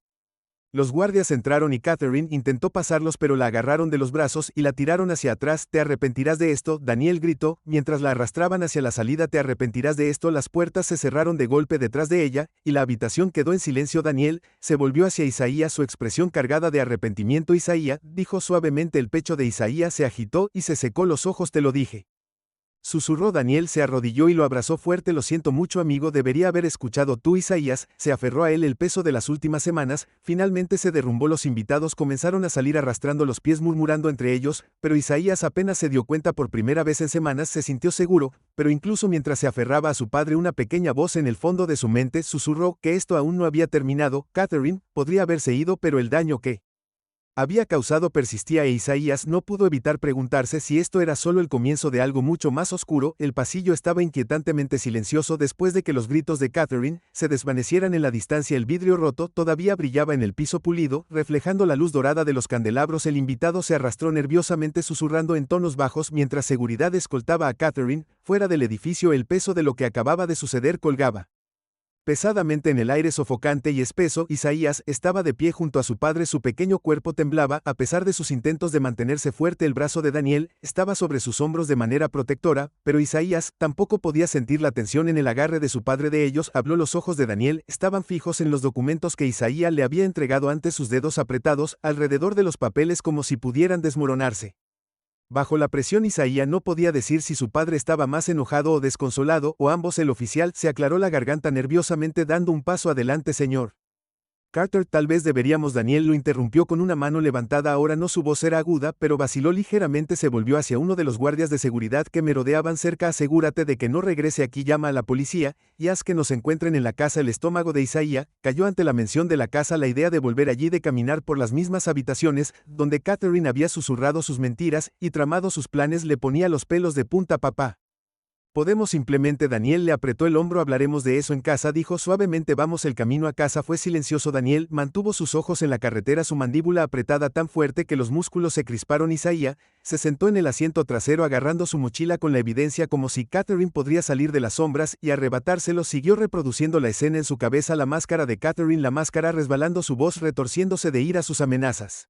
Los guardias entraron y Catherine intentó pasarlos, pero la agarraron de los brazos y la tiraron hacia atrás. Te arrepentirás de esto, Daniel gritó, mientras la arrastraban hacia la salida. Te arrepentirás de esto. Las puertas se cerraron de golpe detrás de ella, y la habitación quedó en silencio. Daniel se volvió hacia Isaías, su expresión cargada de arrepentimiento. Isaías, dijo suavemente. El pecho de Isaías se agitó y se secó los ojos. Te lo dije. Susurró. Daniel se arrodilló y lo abrazó fuerte. Lo siento mucho, amigo, debería haber escuchado tú. Isaías se aferró a él. El peso de las últimas semanas finalmente se derrumbó. Los invitados comenzaron a salir arrastrando los pies, murmurando entre ellos, pero Isaías apenas se dio cuenta. Por primera vez en semanas se sintió seguro, pero incluso mientras se aferraba a su padre, una pequeña voz en el fondo de su mente susurró que esto aún no había terminado. Catherine podría haberse ido, pero el daño que había causado persistía, e Isaías no pudo evitar preguntarse si esto era solo el comienzo de algo mucho más oscuro. El pasillo estaba inquietantemente silencioso después de que los gritos de Catherine se desvanecieran en la distancia. El vidrio roto todavía brillaba en el piso pulido, reflejando la luz dorada de los candelabros. El invitado se arrastró nerviosamente, susurrando en tonos bajos mientras seguridad escoltaba a Catherine fuera del edificio. El peso de lo que acababa de suceder colgaba pesadamente en el aire sofocante y espeso. Isaías estaba de pie junto a su padre. Su pequeño cuerpo temblaba a pesar de sus intentos de mantenerse fuerte. El brazo de Daniel estaba sobre sus hombros de manera protectora, pero Isaías tampoco podía sentir la tensión en el agarre de su padre. De ellos habló. Los ojos de Daniel estaban fijos en los documentos que Isaías le había entregado antes, sus dedos apretados alrededor de los papeles como si pudieran desmoronarse. Bajo la presión, Isaías no podía decir si su padre estaba más enojado o desconsolado, o ambos. El oficial se aclaró la garganta nerviosamente, dando un paso adelante. Señor Carter, tal vez deberíamos. Daniel lo interrumpió con una mano levantada. Ahora no, su voz era aguda, pero vaciló ligeramente. Se volvió hacia uno de los guardias de seguridad que merodeaban cerca. Asegúrate de que no regrese aquí, llama a la policía, y haz que nos encuentren en la casa. El estómago de Isaías cayó ante la mención de la casa. La idea de volver allí, de caminar por las mismas habitaciones donde Catherine había susurrado sus mentiras y tramado sus planes, le ponía los pelos de punta. Papá, podemos simplemente. Daniel le apretó el hombro. Hablaremos de eso en casa, dijo suavemente. Vamos. El camino a casa fue silencioso. Daniel mantuvo sus ojos en la carretera, su mandíbula apretada tan fuerte que los músculos se crisparon. Isaías se sentó en el asiento trasero agarrando su mochila con la evidencia, como si Catherine podría salir de las sombras y arrebatárselo. Siguió reproduciendo la escena en su cabeza, la máscara de Catherine, la máscara resbalando, su voz retorciéndose de ira, sus amenazas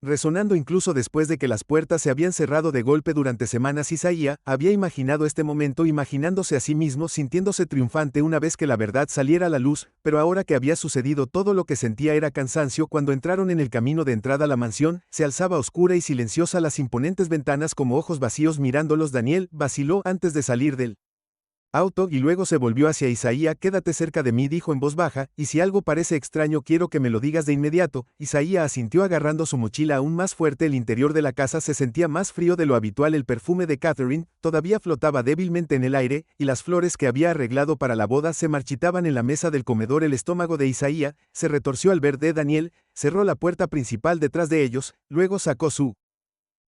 resonando incluso después de que las puertas se habían cerrado de golpe durante semanas. Isaías había imaginado este momento, imaginándose a sí mismo sintiéndose triunfante una vez que la verdad saliera a la luz, pero ahora que había sucedido todo, lo que sentía era cansancio. Cuando entraron en el camino de entrada a la mansión, se alzaba oscura y silenciosa, las imponentes ventanas como ojos vacíos mirándolos. Daniel vaciló antes de salir del auto y luego se volvió hacia Isaías. Quédate cerca de mí, dijo en voz baja, y si algo parece extraño quiero que me lo digas de inmediato. Isaías asintió agarrando su mochila aún más fuerte. El interior de la casa se sentía más frío de lo habitual. El perfume de Catherine todavía flotaba débilmente en el aire, y las flores que había arreglado para la boda se marchitaban en la mesa del comedor. El estómago de Isaías se retorció al ver de Daniel. Cerró la puerta principal detrás de ellos, luego sacó su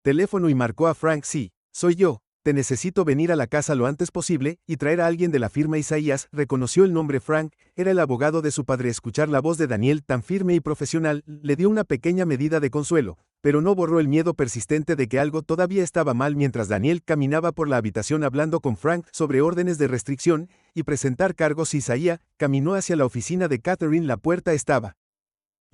teléfono y marcó a Frank. Sí, soy yo. Te necesito venir a la casa lo antes posible y traer a alguien de la firma. Isaías reconoció el nombre. Frank era el abogado de su padre. Escuchar la voz de Daniel tan firme y profesional le dio una pequeña medida de consuelo, pero no borró el miedo persistente de que algo todavía estaba mal. Mientras Daniel caminaba por la habitación hablando con Frank sobre órdenes de restricción y presentar cargos, Isaías caminó hacia la oficina de Catherine. La puerta estaba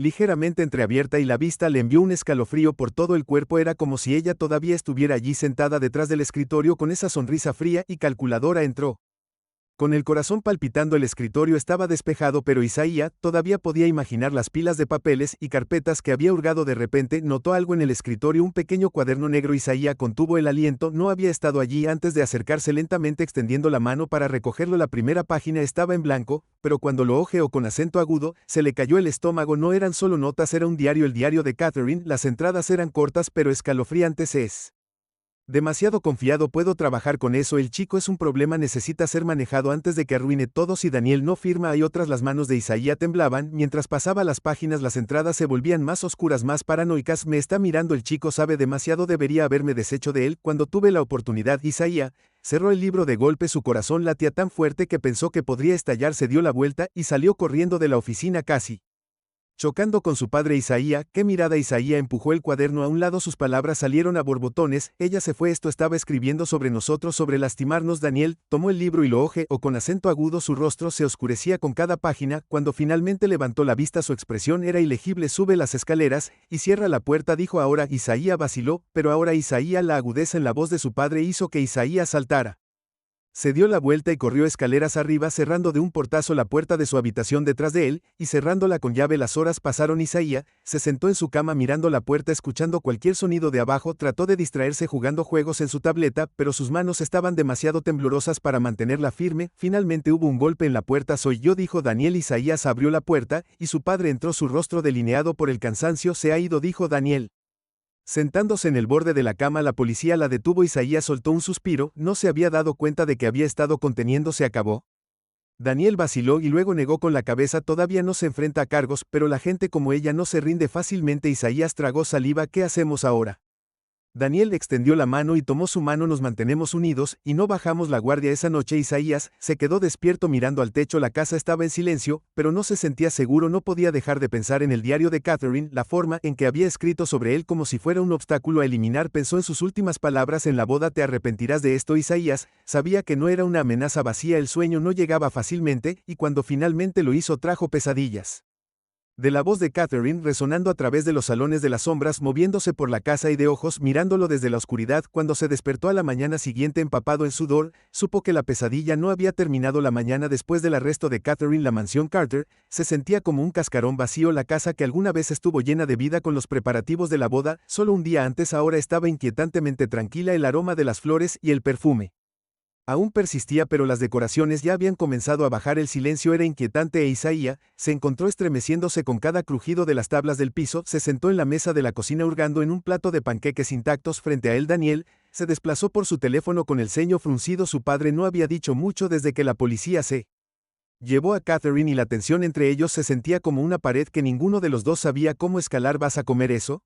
ligeramente entreabierta y la vista le envió un escalofrío por todo el cuerpo. Era como si ella todavía estuviera allí sentada detrás del escritorio con esa sonrisa fría y calculadora. Entró con el corazón palpitando. El escritorio estaba despejado, pero Isaías todavía podía imaginar las pilas de papeles y carpetas que había hurgado. De repente notó algo en el escritorio, un pequeño cuaderno negro. Isaías contuvo el aliento. No había estado allí antes de acercarse lentamente, extendiendo la mano para recogerlo. La primera página estaba en blanco, pero cuando lo hojeó con acento agudo, se le cayó el estómago. No eran solo notas, era un diario, el diario de Catherine. Las entradas eran cortas pero escalofriantes. Es Demasiado confiado, puedo trabajar con eso, el chico es un problema, necesita ser manejado antes de que arruine todo. Si Daniel no firma hay otras. Las manos de Isaías temblaban, mientras pasaba las páginas las entradas se volvían más oscuras, más paranoicas. Me está mirando, el chico sabe demasiado, debería haberme deshecho de él cuando tuve la oportunidad. Isaías cerró el libro de golpe, su corazón latía tan fuerte que pensó que podría estallar, se dio la vuelta y salió corriendo de la oficina casi chocando con su padre. Isaías, qué mirada. Isaías empujó el cuaderno a un lado, sus palabras salieron a borbotones, ella se fue, esto estaba escribiendo sobre nosotros, sobre lastimarnos. Daniel tomó el libro y lo hojeó con acento agudo, su rostro se oscurecía con cada página, cuando finalmente levantó la vista su expresión era ilegible. Sube las escaleras y cierra la puerta, dijo. Ahora Isaías vaciló, pero ahora Isaías, la agudeza en la voz de su padre hizo que Isaías saltara. Se dio la vuelta y corrió escaleras arriba, cerrando de un portazo la puerta de su habitación detrás de él, y cerrándola con llave. Las horas pasaron. Isaías se sentó en su cama mirando la puerta, escuchando cualquier sonido de abajo. Trató de distraerse jugando juegos en su tableta, pero sus manos estaban demasiado temblorosas para mantenerla firme. Finalmente hubo un golpe en la puerta. Soy yo, dijo Daniel. Isaías abrió la puerta, y su padre entró, su rostro delineado por el cansancio. Se ha ido, dijo Daniel. Sentándose en el borde de la cama, la policía la detuvo. Isaías soltó un suspiro, no se había dado cuenta de que había estado conteniendo. ¿Se acabó? Daniel vaciló y luego negó con la cabeza. Todavía no se enfrenta a cargos, pero la gente como ella no se rinde fácilmente. Isaías tragó saliva. ¿Qué hacemos ahora? Daniel extendió la mano y tomó su mano. Nos mantenemos unidos y no bajamos la guardia esa noche. Isaías se quedó despierto mirando al techo. La casa estaba en silencio, pero no se sentía seguro. No podía dejar de pensar en el diario de Catherine, la forma en que había escrito sobre él como si fuera un obstáculo a eliminar. Pensó en sus últimas palabras en la boda: te arrepentirás de esto. Isaías sabía que no era una amenaza vacía, el sueño no llegaba fácilmente, y cuando finalmente lo hizo trajo pesadillas. De la voz de Catherine resonando a través de los salones de las sombras, moviéndose por la casa y de ojos mirándolo desde la oscuridad. Cuando se despertó a la mañana siguiente empapado en sudor, supo que la pesadilla no había terminado. La mañana después del arresto de Catherine, la mansión Carter se sentía como un cascarón vacío. La casa que alguna vez estuvo llena de vida con los preparativos de la boda, solo un día antes, ahora estaba inquietantemente tranquila. El aroma de las flores y el perfume aún persistía, pero las decoraciones ya habían comenzado a bajar. El silencio era inquietante e Isaías se encontró estremeciéndose con cada crujido de las tablas del piso. Se sentó en la mesa de la cocina hurgando en un plato de panqueques intactos. Frente a él Daniel se desplazó por su teléfono con el ceño fruncido. Su padre no había dicho mucho desde que la policía se llevó a Catherine y la tensión entre ellos se sentía como una pared que ninguno de los dos sabía cómo escalar. ¿Vas a comer eso?,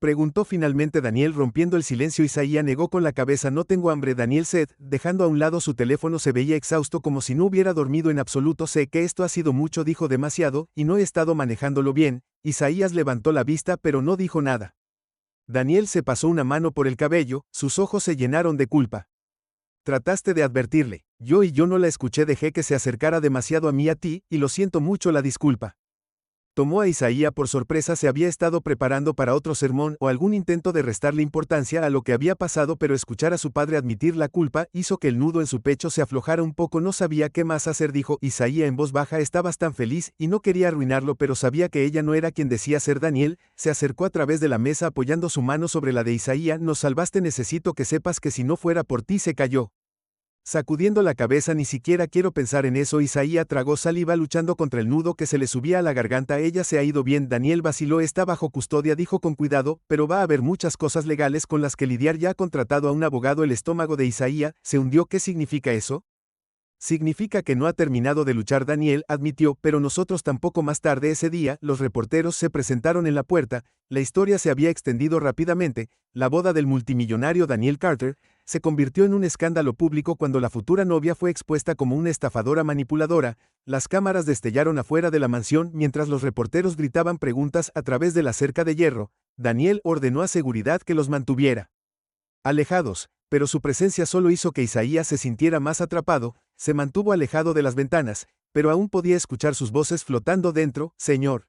preguntó finalmente Daniel rompiendo el silencio. Isaías negó con la cabeza. No tengo hambre. Daniel dejando a un lado su teléfono, se veía exhausto, como si no hubiera dormido en absoluto. Sé que esto ha sido mucho, dijo, demasiado, y no he estado manejándolo bien. Isaías levantó la vista pero no dijo nada. Daniel se pasó una mano por el cabello, sus ojos se llenaron de culpa. Trataste de advertirle. Yo no la escuché, dejé que se acercara demasiado a mí, a ti, y lo siento mucho, la disculpa. Tomó a Isaías por sorpresa. Se había estado preparando para otro sermón o algún intento de restarle importancia a lo que había pasado, pero escuchar a su padre admitir la culpa hizo que el nudo en su pecho se aflojara un poco. No sabía qué más hacer, dijo Isaías en voz baja. Estabas tan feliz y no quería arruinarlo, pero sabía que ella no era quien decía ser. Daniel se acercó a través de la mesa apoyando su mano sobre la de Isaías. Nos salvaste, necesito que sepas que si no fuera por ti. Se cayó, sacudiendo la cabeza. Ni siquiera quiero pensar en eso. Isaías tragó saliva luchando contra el nudo que se le subía a la garganta. Ella se ha ido bien. Daniel vaciló. Está bajo custodia, dijo con cuidado, pero va a haber muchas cosas legales con las que lidiar. Ya ha contratado a un abogado. El estómago de Isaías se hundió. ¿Qué significa eso? Significa que no ha terminado de luchar, Daniel admitió, pero nosotros tampoco. Más tarde ese día, los reporteros se presentaron en la puerta. La historia se había extendido rápidamente. La boda del multimillonario Daniel Carter se convirtió en un escándalo público cuando la futura novia fue expuesta como una estafadora manipuladora. Las cámaras destellaron afuera de la mansión mientras los reporteros gritaban preguntas a través de la cerca de hierro. Daniel ordenó a seguridad que los mantuviera alejados, pero su presencia solo hizo que Isaías se sintiera más atrapado. Se mantuvo alejado de las ventanas, pero aún podía escuchar sus voces flotando dentro. Señor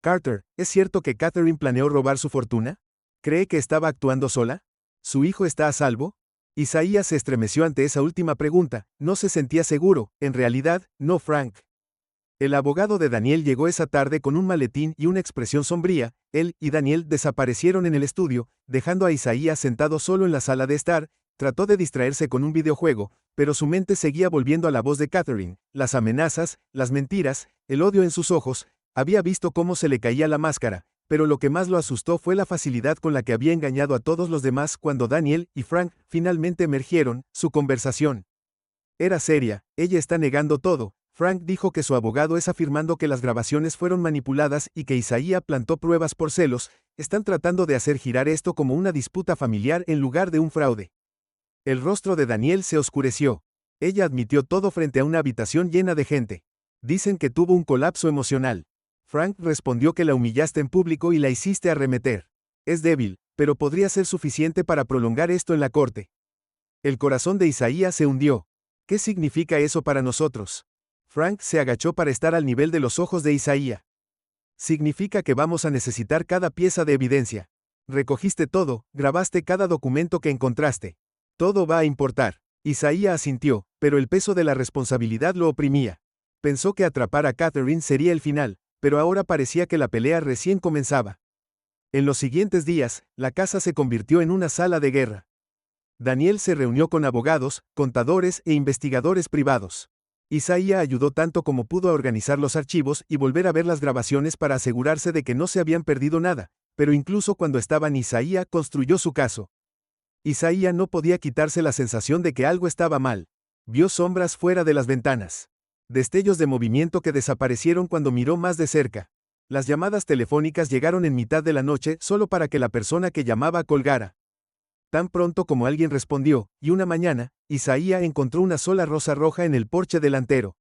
Carter, ¿es cierto que Catherine planeó robar su fortuna? ¿Cree que estaba actuando sola? ¿Su hijo está a salvo? Isaías se estremeció ante esa última pregunta. No se sentía seguro. En realidad, no, Frank. El abogado de Daniel llegó esa tarde con un maletín y una expresión sombría. Él y Daniel desaparecieron en el estudio, dejando a Isaías sentado solo en la sala de estar. Trató de distraerse con un videojuego, pero su mente seguía volviendo a la voz de Catherine, las amenazas, las mentiras, el odio en sus ojos. Había visto cómo se le caía la máscara, pero lo que más lo asustó fue la facilidad con la que había engañado a todos los demás cuando Daniel y Frank finalmente emergieron. Su conversación era seria. Ella está negando todo. Frank dijo que su abogado es afirmando que las grabaciones fueron manipuladas y que Isaiah plantó pruebas por celos. Están tratando de hacer girar esto como una disputa familiar en lugar de un fraude. El rostro de Daniel se oscureció. Ella admitió todo frente a una habitación llena de gente. Dicen que tuvo un colapso emocional. Frank respondió que la humillaste en público y la hiciste arremeter. Es débil, pero podría ser suficiente para prolongar esto en la corte. El corazón de Isaiah se hundió. ¿Qué significa eso para nosotros? Frank se agachó para estar al nivel de los ojos de Isaiah. Significa que vamos a necesitar cada pieza de evidencia. Recogiste todo, grabaste cada documento que encontraste. Todo va a importar. Isaiah asintió, pero el peso de la responsabilidad lo oprimía. Pensó que atrapar a Catherine sería el final, pero ahora parecía que la pelea recién comenzaba. En los siguientes días, la casa se convirtió en una sala de guerra. Daniel se reunió con abogados, contadores e investigadores privados. Isaiah ayudó tanto como pudo a organizar los archivos y volver a ver las grabaciones para asegurarse de que no se habían perdido nada, pero incluso cuando estaban Isaiah construyó su caso. Isaiah no podía quitarse la sensación de que algo estaba mal. Vio sombras fuera de las ventanas. Destellos de movimiento que desaparecieron cuando miró más de cerca. Las llamadas telefónicas llegaron en mitad de la noche solo para que la persona que llamaba colgara. Tan pronto como alguien respondió, y una mañana, Isaiah encontró una sola rosa roja en el porche delantero.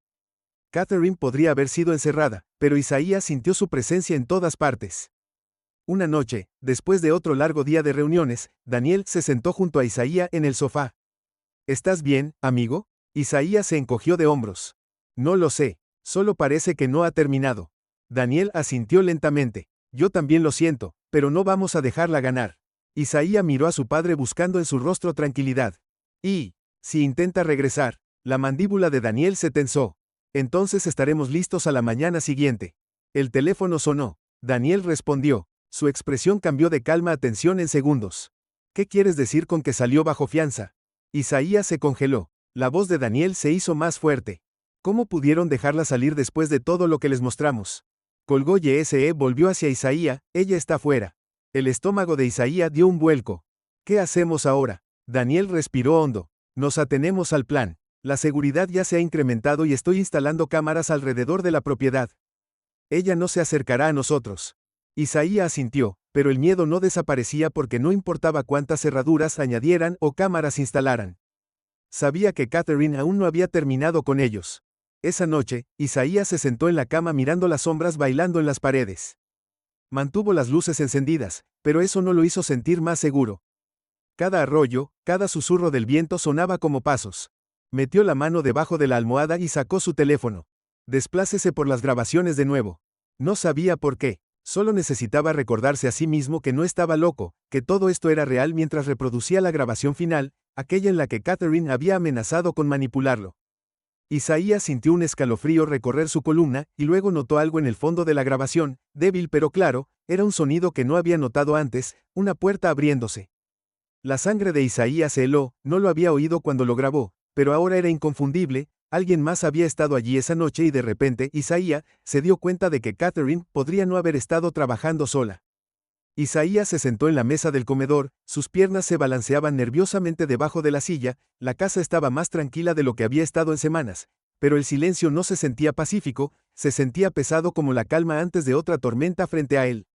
Catherine podría haber sido encerrada, pero Isaiah sintió su presencia en todas partes. Una noche, después de otro largo día de reuniones, Daniel se sentó junto a Isaiah en el sofá. ¿Estás bien, amigo? Isaiah se encogió de hombros. No lo sé, solo parece que no ha terminado. Daniel asintió lentamente. Yo también lo siento, pero no vamos a dejarla ganar. Isaiah miró a su padre buscando en su rostro tranquilidad. Y, si intenta regresar, la mandíbula de Daniel se tensó. Entonces estaremos listos a la mañana siguiente. El teléfono sonó. Daniel respondió. Su expresión cambió de calma a tensión en segundos. ¿Qué quieres decir con que salió bajo fianza? Isaiah se congeló. La voz de Daniel se hizo más fuerte. ¿Cómo pudieron dejarla salir después de todo lo que les mostramos? Colgó y volvió hacia Isaiah. Ella está fuera. El estómago de Isaiah dio un vuelco. ¿Qué hacemos ahora? Daniel respiró hondo. Nos atenemos al plan. La seguridad ya se ha incrementado y estoy instalando cámaras alrededor de la propiedad. Ella no se acercará a nosotros. Isaiah asintió, pero el miedo no desaparecía porque no importaba cuántas cerraduras añadieran o cámaras instalaran. Sabía que Catherine aún no había terminado con ellos. Esa noche, Isaiah se sentó en la cama mirando las sombras bailando en las paredes. Mantuvo las luces encendidas, pero eso no lo hizo sentir más seguro. Cada arroyo, cada susurro del viento sonaba como pasos. Metió la mano debajo de la almohada y sacó su teléfono. Desplácese por las grabaciones de nuevo. No sabía por qué. Solo necesitaba recordarse a sí mismo que no estaba loco, que todo esto era real mientras reproducía la grabación final, aquella en la que Catherine había amenazado con manipularlo. Isaiah sintió un escalofrío recorrer su columna, y luego notó algo en el fondo de la grabación, débil pero claro, era un sonido que no había notado antes, una puerta abriéndose. La sangre de Isaiah se heló, no lo había oído cuando lo grabó, pero ahora era inconfundible, alguien más había estado allí esa noche y de repente Isaiah se dio cuenta de que Catherine podría no haber estado trabajando sola. Isaiah se sentó en la mesa del comedor, sus piernas se balanceaban nerviosamente debajo de la silla, la casa estaba más tranquila de lo que había estado en semanas, pero el silencio no se sentía pacífico, se sentía pesado como la calma antes de otra tormenta frente a él.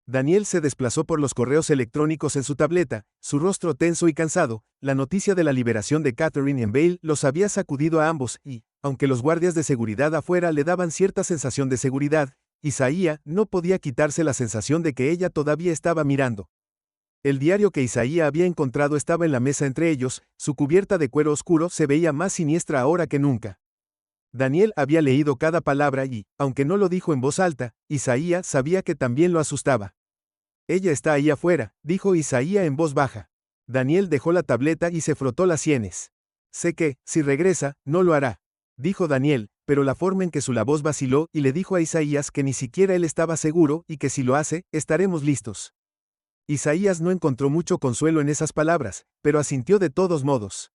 Daniel se desplazó por los correos electrónicos en su tableta, su rostro tenso y cansado. La noticia de la liberación de Catherine en Vail los había sacudido a ambos y, aunque los guardias de seguridad afuera le daban cierta sensación de seguridad, Isaiah no podía quitarse la sensación de que ella todavía estaba mirando. El diario que Isaiah había encontrado estaba en la mesa entre ellos, su cubierta de cuero oscuro se veía más siniestra ahora que nunca. Daniel había leído cada palabra y, aunque no lo dijo en voz alta, Isaiah sabía que también lo asustaba. Ella está ahí afuera, dijo Isaiah en voz baja. Daniel dejó la tableta y se frotó las sienes. Sé que, si regresa, no lo hará, dijo Daniel, pero la forma en que su voz vaciló y le dijo a Isaías que ni siquiera él estaba seguro y que si lo hace, estaremos listos. Isaías no encontró mucho consuelo en esas palabras, pero asintió de todos modos.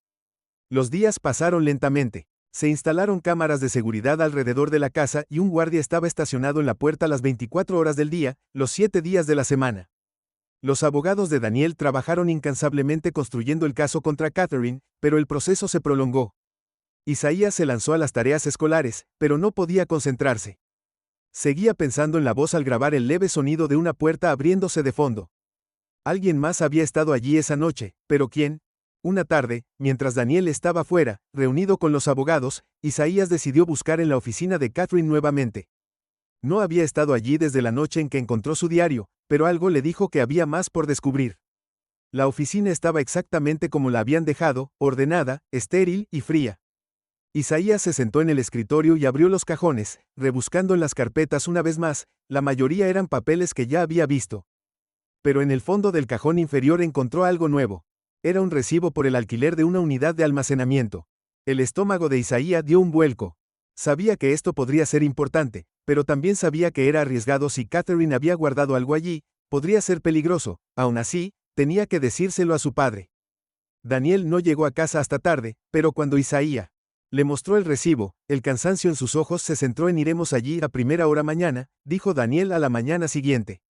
Los días pasaron lentamente. Se instalaron cámaras de seguridad alrededor de la casa y un guardia estaba estacionado en la puerta las 24 horas del día, los 7 días de la semana. Los abogados de Daniel trabajaron incansablemente construyendo el caso contra Catherine, pero el proceso se prolongó. Isaías se lanzó a las tareas escolares, pero no podía concentrarse. Seguía pensando en la voz al grabar el leve sonido de una puerta abriéndose de fondo. Alguien más había estado allí esa noche, pero ¿quién? Una tarde, mientras Daniel estaba fuera, reunido con los abogados, Isaías decidió buscar en la oficina de Catherine nuevamente. No había estado allí desde la noche en que encontró su diario, pero algo le dijo que había más por descubrir. La oficina estaba exactamente como la habían dejado, ordenada, estéril y fría. Isaías se sentó en el escritorio y abrió los cajones, rebuscando en las carpetas una vez más, la mayoría eran papeles que ya había visto. Pero en el fondo del cajón inferior encontró algo nuevo. Era un recibo por el alquiler de una unidad de almacenamiento. El estómago de Isaías dio un vuelco. Sabía que esto podría ser importante, pero también sabía que era arriesgado si Catherine había guardado algo allí, podría ser peligroso. Aún así, tenía que decírselo a su padre. Daniel no llegó a casa hasta tarde, pero cuando Isaías le mostró el recibo, el cansancio en sus ojos se centró en iremos allí a primera hora mañana, dijo Daniel a la mañana siguiente.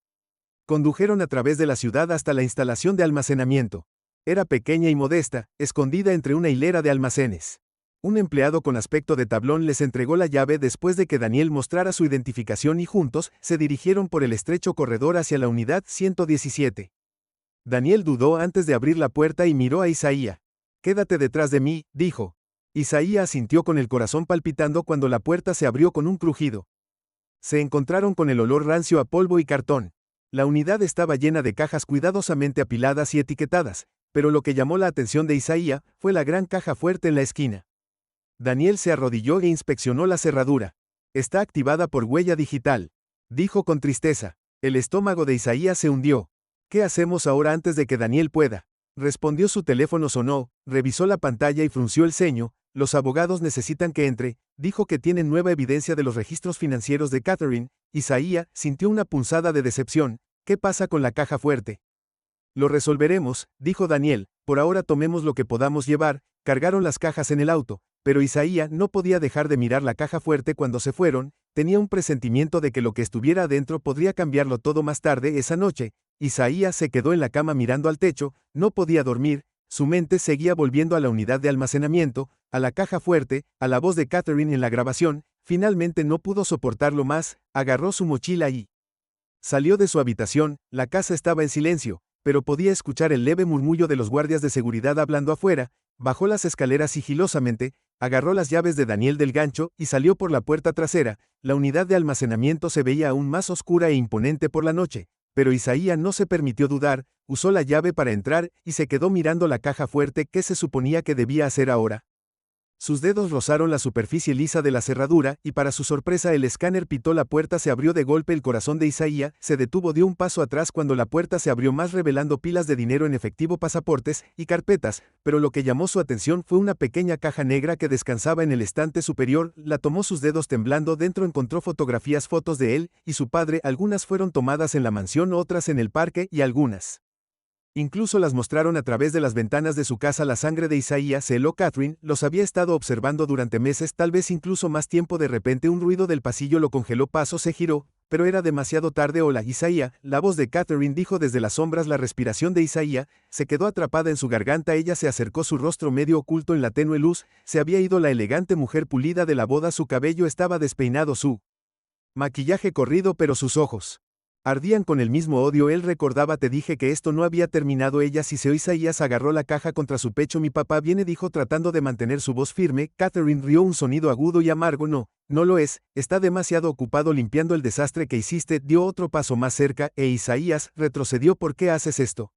Condujeron a través de la ciudad hasta la instalación de almacenamiento. Era pequeña y modesta, escondida entre una hilera de almacenes. Un empleado con aspecto de tablón les entregó la llave después de que Daniel mostrara su identificación y juntos se dirigieron por el estrecho corredor hacia la unidad 117. Daniel dudó antes de abrir la puerta y miró a Isaías. «Quédate detrás de mí», dijo. Isaías asintió con el corazón palpitando cuando la puerta se abrió con un crujido. Se encontraron con el olor rancio a polvo y cartón. La unidad estaba llena de cajas cuidadosamente apiladas y etiquetadas, pero lo que llamó la atención de Isaías fue la gran caja fuerte en la esquina. Daniel se arrodilló e inspeccionó la cerradura. «Está activada por huella digital», dijo con tristeza. El estómago de Isaías se hundió. «¿Qué hacemos ahora antes de que Daniel pueda?». Respondió. Su teléfono sonó, revisó la pantalla y frunció el ceño. «Los abogados necesitan que entre», dijo. «Que tienen nueva evidencia de los registros financieros de Catherine». Isaías sintió una punzada de decepción. «¿Qué pasa con la caja fuerte?». «Lo resolveremos», dijo Daniel. «Por ahora tomemos lo que podamos llevar». Cargaron las cajas en el auto, pero Isaías no podía dejar de mirar la caja fuerte cuando se fueron. Tenía un presentimiento de que lo que estuviera adentro podría cambiarlo todo más tarde esa noche. Isaías se quedó en la cama mirando al techo, no podía dormir, su mente seguía volviendo a la unidad de almacenamiento, a la caja fuerte, a la voz de Catherine en la grabación. Finalmente no pudo soportarlo más, agarró su mochila y salió de su habitación. La casa estaba en silencio, pero podía escuchar el leve murmullo de los guardias de seguridad hablando afuera. Bajó las escaleras sigilosamente, agarró las llaves de Daniel del gancho y salió por la puerta trasera. La unidad de almacenamiento se veía aún más oscura e imponente por la noche, pero Isaías no se permitió dudar, usó la llave para entrar y se quedó mirando la caja fuerte. ¿Qué se suponía que debía hacer ahora? Sus dedos rozaron la superficie lisa de la cerradura, y para su sorpresa el escáner pitó. La puerta se abrió de golpe. El corazón de Isaías se detuvo. Dio un paso atrás cuando la puerta se abrió más, revelando pilas de dinero en efectivo, pasaportes y carpetas, pero lo que llamó su atención fue una pequeña caja negra que descansaba en el estante superior. La tomó, sus dedos temblando. Dentro encontró fotografías, fotos de él y su padre. Algunas fueron tomadas en la mansión, otras en el parque, y algunas incluso las mostraron a través de las ventanas de su casa. La sangre de Isaías se heló. Catherine los había estado observando durante meses, tal vez incluso más tiempo. De repente un ruido del pasillo lo congeló. Paso, se giró, pero era demasiado tarde. «Hola, Isaías», la voz de Catherine dijo desde las sombras. La respiración de Isaías se quedó atrapada en su garganta. Ella se acercó, su rostro medio oculto en la tenue luz. Se había ido la elegante mujer pulida de la boda. Su cabello estaba despeinado, su maquillaje corrido, pero sus ojos ardían con el mismo odio. Él recordaba: «Te dije que esto no había terminado». Ella siseó. Isaías agarró la caja contra su pecho. «Mi papá viene», dijo tratando de mantener su voz firme. Catherine rió, un sonido agudo y amargo. «No, no lo es, está demasiado ocupado limpiando el desastre que hiciste». Dio otro paso más cerca, e Isaías retrocedió. «¿Por qué haces esto?»,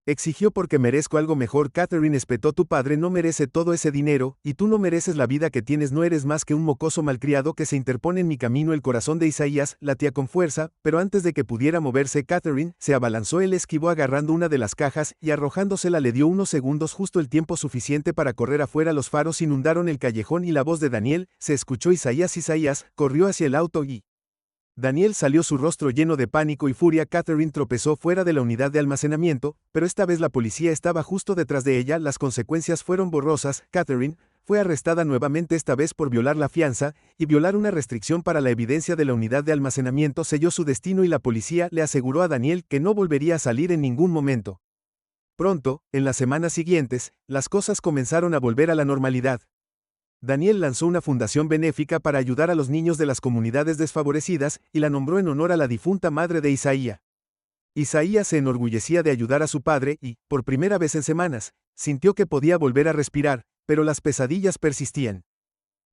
exigió. «Porque merezco algo mejor». Catherine espetó: «Tu padre no merece todo ese dinero, y tú no mereces la vida que tienes. No eres más que un mocoso malcriado que se interpone en mi camino». El corazón de Isaías latía con fuerza, pero antes de que pudiera moverse, Catherine se abalanzó. Él esquivó agarrando una de las cajas y arrojándosela. Le dio unos segundos, justo el tiempo suficiente para correr afuera. Los faros inundaron el callejón y la voz de Daniel se escuchó: «Isaías». Corrió hacia el auto y Daniel salió, su rostro lleno de pánico y furia. Catherine tropezó fuera de la unidad de almacenamiento, pero esta vez la policía estaba justo detrás de ella. Las consecuencias fueron borrosas. Catherine fue arrestada nuevamente, esta vez por violar la fianza, y violar una restricción para la evidencia de la unidad de almacenamiento selló su destino y la policía le aseguró a Daniel que no volvería a salir en ningún momento. Pronto, en las semanas siguientes, las cosas comenzaron a volver a la normalidad. Daniel lanzó una fundación benéfica para ayudar a los niños de las comunidades desfavorecidas y la nombró en honor a la difunta madre de Isaías. Isaías se enorgullecía de ayudar a su padre y, por primera vez en semanas, sintió que podía volver a respirar, pero las pesadillas persistían.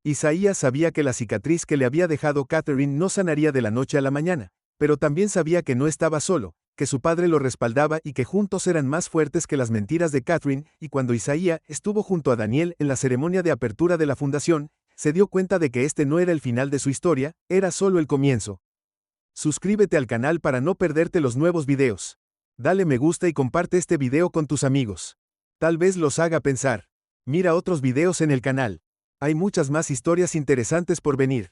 Isaías sabía que la cicatriz que le había dejado Catherine no sanaría de la noche a la mañana, pero también sabía que no estaba solo, que su padre lo respaldaba y que juntos eran más fuertes que las mentiras de Catherine, y cuando Isaías estuvo junto a Daniel en la ceremonia de apertura de la fundación, se dio cuenta de que este no era el final de su historia, era solo el comienzo. Suscríbete al canal para no perderte los nuevos videos. Dale me gusta y comparte este video con tus amigos. Tal vez los haga pensar. Mira otros videos en el canal. Hay muchas más historias interesantes por venir.